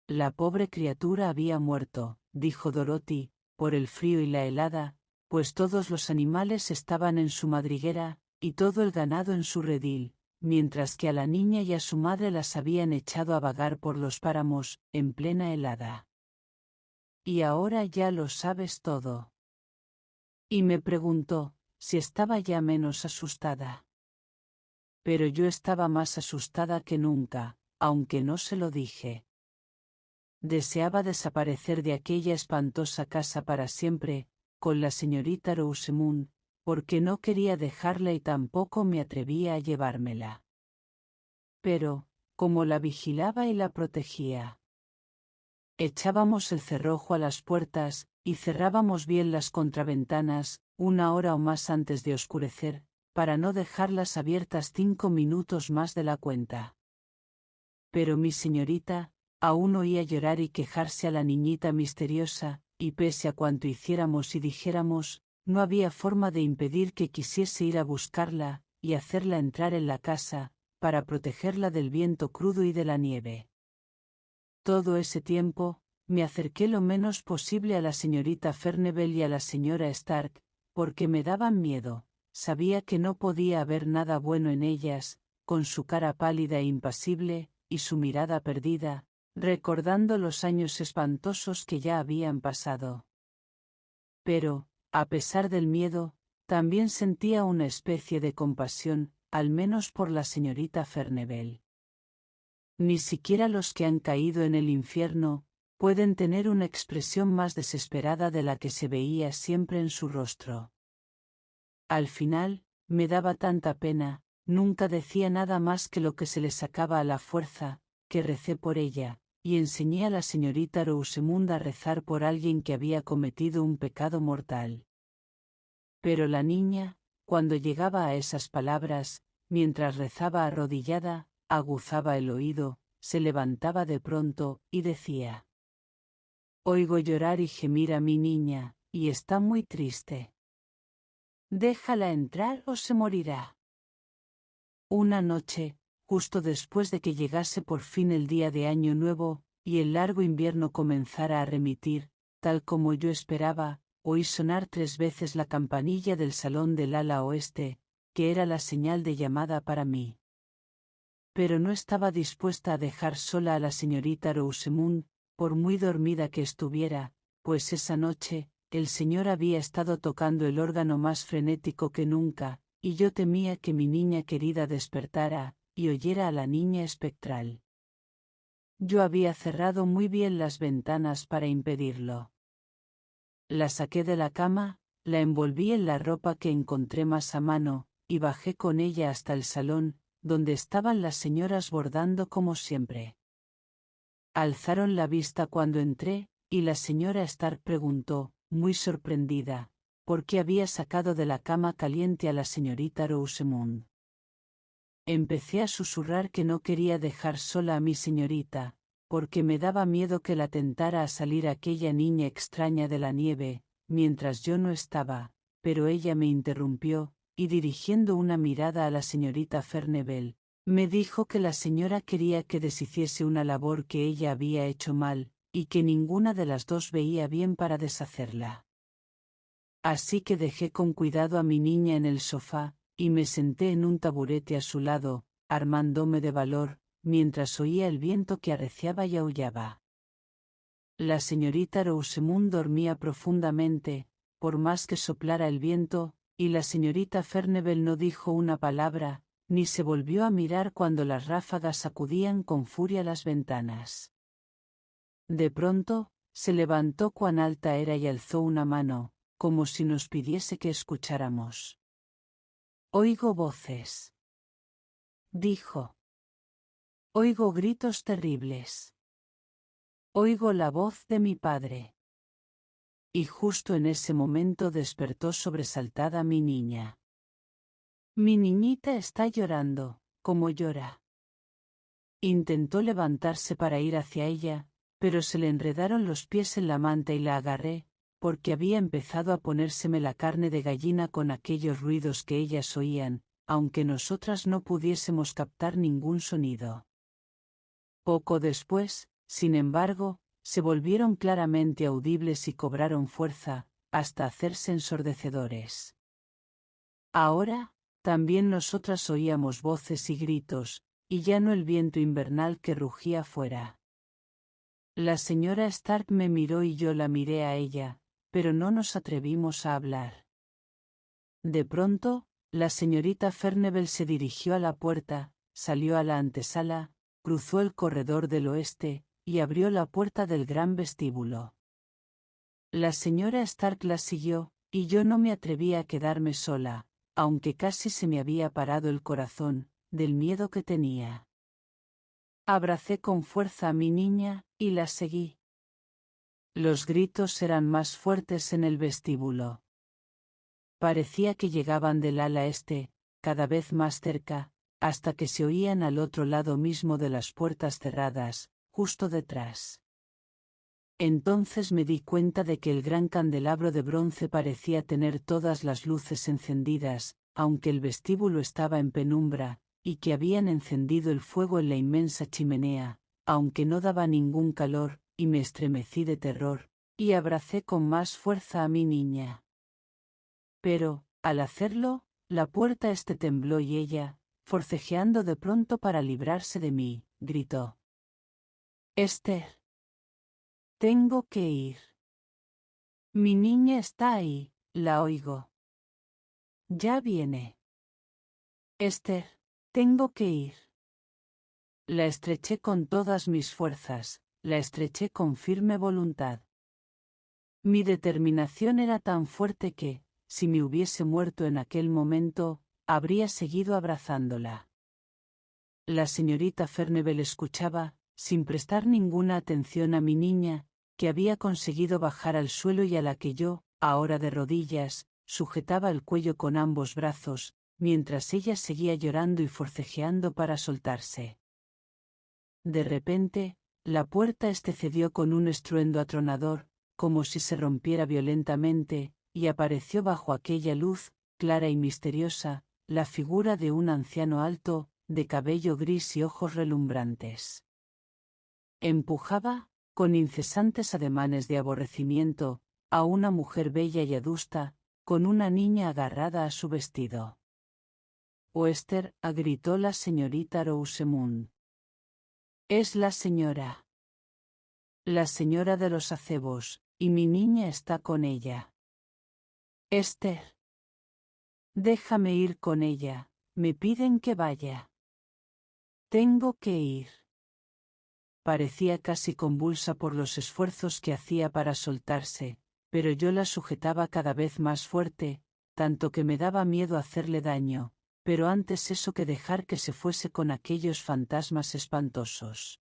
La pobre criatura había muerto, dijo Dorothy, por el frío y la helada, pues todos los animales estaban en su madriguera, y todo el ganado en su redil, mientras que a la niña y a su madre las habían echado a vagar por los páramos, en plena helada. Y ahora ya lo sabes todo. Y me preguntó, si estaba ya menos asustada. Pero yo estaba más asustada que nunca, aunque no se lo dije. Deseaba desaparecer de aquella espantosa casa para siempre, con la señorita Rosamund, porque no quería dejarla y tampoco me atrevía a llevármela. Pero, como la vigilaba y la protegía, echábamos el cerrojo a las puertas, y cerrábamos bien las contraventanas, una hora o más antes de oscurecer, para no dejarlas abiertas 5 minutos más de la cuenta. Pero mi señorita, aún oía llorar y quejarse a la niñita misteriosa, y pese a cuanto hiciéramos y dijéramos, no había forma de impedir que quisiese ir a buscarla, y hacerla entrar en la casa, para protegerla del viento crudo y de la nieve. Todo ese tiempo, me acerqué lo menos posible a la señorita Furnivall y a la señora Stark, porque me daban miedo. Sabía que no podía haber nada bueno en ellas, con su cara pálida e impasible, y su mirada perdida, recordando los años espantosos que ya habían pasado. Pero, a pesar del miedo, también sentía una especie de compasión, al menos por la señorita Furnivall. Ni siquiera los que han caído en el infierno pueden tener una expresión más desesperada de la que se veía siempre en su rostro. Al final, me daba tanta pena, nunca decía nada más que lo que se le sacaba a la fuerza, que recé por ella, y enseñé a la señorita Rosamund a rezar por alguien que había cometido un pecado mortal. Pero la niña, cuando llegaba a esas palabras, mientras rezaba arrodillada, aguzaba el oído, se levantaba de pronto, y decía: «Oigo llorar y gemir a mi niña, y está muy triste. Déjala entrar o se morirá». Una noche, justo después de que llegase por fin el día de Año Nuevo, y el largo invierno comenzara a remitir, tal como yo esperaba, oí sonar 3 veces la campanilla del salón del ala oeste, que era la señal de llamada para mí. Pero no estaba dispuesta a dejar sola a la señorita Rosamund, por muy dormida que estuviera, pues esa noche, el señor había estado tocando el órgano más frenético que nunca, y yo temía que mi niña querida despertara, y oyera a la niña espectral. Yo había cerrado muy bien las ventanas para impedirlo. La saqué de la cama, la envolví en la ropa que encontré más a mano, y bajé con ella hasta el salón, donde estaban las señoras bordando como siempre. Alzaron la vista cuando entré, y la señora Stark preguntó, muy sorprendida, por qué había sacado de la cama caliente a la señorita Rosamund. Empecé a susurrar que no quería dejar sola a mi señorita, porque me daba miedo que la tentara a salir aquella niña extraña de la nieve, mientras yo no estaba, pero ella me interrumpió, y dirigiendo una mirada a la señorita Furnivall, me dijo que la señora quería que deshiciese una labor que ella había hecho mal, y que ninguna de las dos veía bien para deshacerla. Así que dejé con cuidado a mi niña en el sofá, y me senté en un taburete a su lado, armándome de valor, mientras oía el viento que arreciaba y aullaba. La señorita Rosamund dormía profundamente, por más que soplara el viento, y la señorita Furnivall no dijo una palabra, ni se volvió a mirar cuando las ráfagas sacudían con furia las ventanas. De pronto, se levantó cuan alta era y alzó una mano, como si nos pidiese que escucháramos. «Oigo voces», dijo. «Oigo gritos terribles. Oigo la voz de mi padre». Y justo en ese momento despertó sobresaltada mi niña. «Mi niñita está llorando, como llora». Intentó levantarse para ir hacia ella, pero se le enredaron los pies en la manta y la agarré, porque había empezado a ponérseme la carne de gallina con aquellos ruidos que ellas oían, aunque nosotras no pudiésemos captar ningún sonido. Poco después, sin embargo, se volvieron claramente audibles y cobraron fuerza, hasta hacerse ensordecedores. Ahora, también nosotras oíamos voces y gritos, y ya no el viento invernal que rugía fuera. La señora Stark me miró y yo la miré a ella, pero no nos atrevimos a hablar. De pronto, la señorita Furnivall se dirigió a la puerta, salió a la antesala, cruzó el corredor del oeste, y abrió la puerta del gran vestíbulo. La señora Stark la siguió, y yo no me atreví a quedarme sola, aunque casi se me había parado el corazón, del miedo que tenía. Abracé con fuerza a mi niña, y la seguí. Los gritos eran más fuertes en el vestíbulo. Parecía que llegaban del ala este, cada vez más cerca, hasta que se oían al otro lado mismo de las puertas cerradas, justo detrás. Entonces me di cuenta de que el gran candelabro de bronce parecía tener todas las luces encendidas, aunque el vestíbulo estaba en penumbra, y que habían encendido el fuego en la inmensa chimenea, aunque no daba ningún calor, y me estremecí de terror, y abracé con más fuerza a mi niña. Pero, al hacerlo, la puerta tembló y ella, forcejeando de pronto para librarse de mí, gritó: «Esther. Tengo que ir. Mi niña está ahí, la oigo. Ya viene. Esther, tengo que ir». La estreché con todas mis fuerzas, la estreché con firme voluntad. Mi determinación era tan fuerte que, si me hubiese muerto en aquel momento, habría seguido abrazándola. La señorita Furnivall escuchaba, sin prestar ninguna atención a mi niña, que había conseguido bajar al suelo y a la que yo, ahora de rodillas, sujetaba el cuello con ambos brazos, mientras ella seguía llorando y forcejeando para soltarse. De repente, la puerta cedió con un estruendo atronador, como si se rompiera violentamente, y apareció bajo aquella luz, clara y misteriosa, la figura de un anciano alto, de cabello gris y ojos relumbrantes. Empujaba, con incesantes ademanes de aborrecimiento, a una mujer bella y adusta, con una niña agarrada a su vestido. «Oh, Esther», gritó la señorita Rosamund. «Es la señora de los acebos, y mi niña está con ella». «Esther. Déjame ir con ella, me piden que vaya. Tengo que ir». Parecía casi convulsa por los esfuerzos que hacía para soltarse, pero yo la sujetaba cada vez más fuerte, tanto que me daba miedo hacerle daño, pero antes eso que dejar que se fuese con aquellos fantasmas espantosos.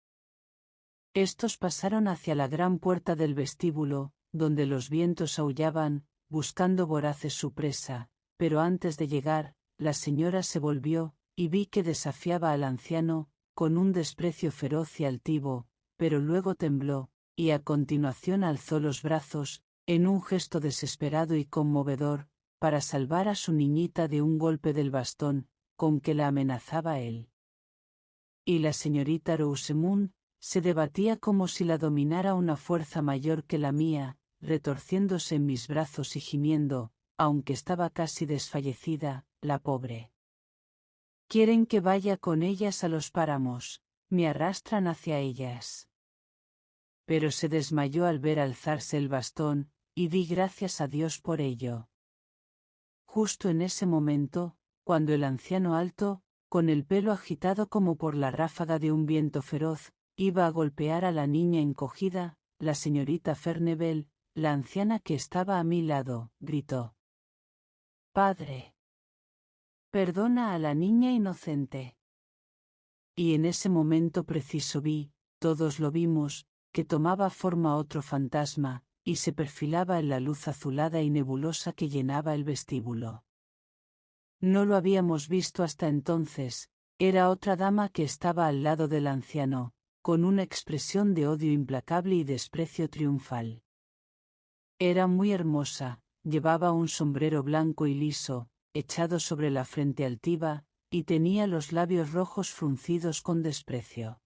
Estos pasaron hacia la gran puerta del vestíbulo, donde los vientos aullaban, buscando voraces su presa, pero antes de llegar, la señora se volvió, y vi que desafiaba al anciano, con un desprecio feroz y altivo, pero luego tembló, y a continuación alzó los brazos, en un gesto desesperado y conmovedor, para salvar a su niñita de un golpe del bastón, con que la amenazaba él. Y la señorita Rosamund se debatía como si la dominara una fuerza mayor que la mía, retorciéndose en mis brazos y gimiendo, aunque estaba casi desfallecida, la pobre. «Quieren que vaya con ellas a los páramos, me arrastran hacia ellas». Pero se desmayó al ver alzarse el bastón, y di gracias a Dios por ello. Justo en ese momento, cuando el anciano alto, con el pelo agitado como por la ráfaga de un viento feroz, iba a golpear a la niña encogida, la señorita Furnivall, la anciana que estaba a mi lado, gritó: «Padre, perdona a la niña inocente». Y en ese momento preciso vi, todos lo vimos, que tomaba forma otro fantasma, y se perfilaba en la luz azulada y nebulosa que llenaba el vestíbulo. No lo habíamos visto hasta entonces, era otra dama que estaba al lado del anciano, con una expresión de odio implacable y desprecio triunfal. Era muy hermosa, llevaba un sombrero blanco y liso, echado sobre la frente altiva, y tenía los labios rojos fruncidos con desprecio.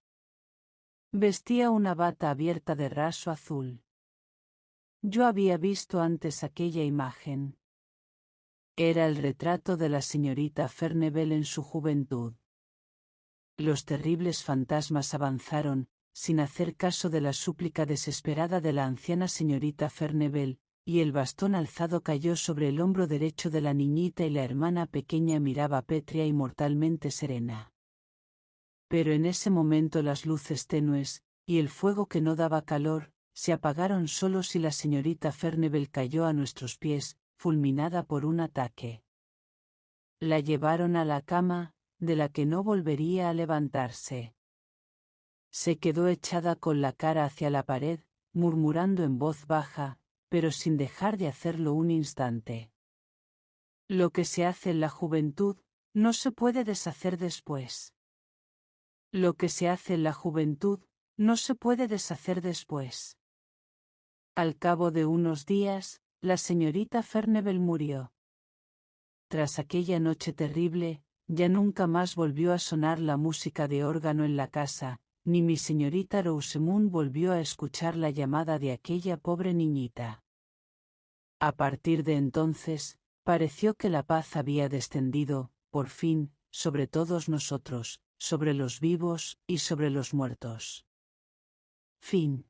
Vestía una bata abierta de raso azul. Yo había visto antes aquella imagen. Era el retrato de la señorita Furnivall en su juventud. Los terribles fantasmas avanzaron, sin hacer caso de la súplica desesperada de la anciana señorita Furnivall, y el bastón alzado cayó sobre el hombro derecho de la niñita y la hermana pequeña miraba pétrea y mortalmente serena. Pero en ese momento las luces tenues, y el fuego que no daba calor, se apagaron solos y la señorita Furnivall cayó a nuestros pies, fulminada por un ataque. La llevaron a la cama, de la que no volvería a levantarse. Se quedó echada con la cara hacia la pared, murmurando en voz baja, pero sin dejar de hacerlo un instante: «Lo que se hace en la juventud, no se puede deshacer después. Lo que se hace en la juventud, no se puede deshacer después». Al cabo de unos días, la señorita Furnivall murió. Tras aquella noche terrible, Ya nunca más volvió a sonar la música de órgano en la casa, ni mi señorita Rosamund volvió a escuchar la llamada de aquella pobre niñita. A partir de entonces, pareció que la paz había descendido, por fin, sobre todos nosotros, sobre los vivos y sobre los muertos. Fin.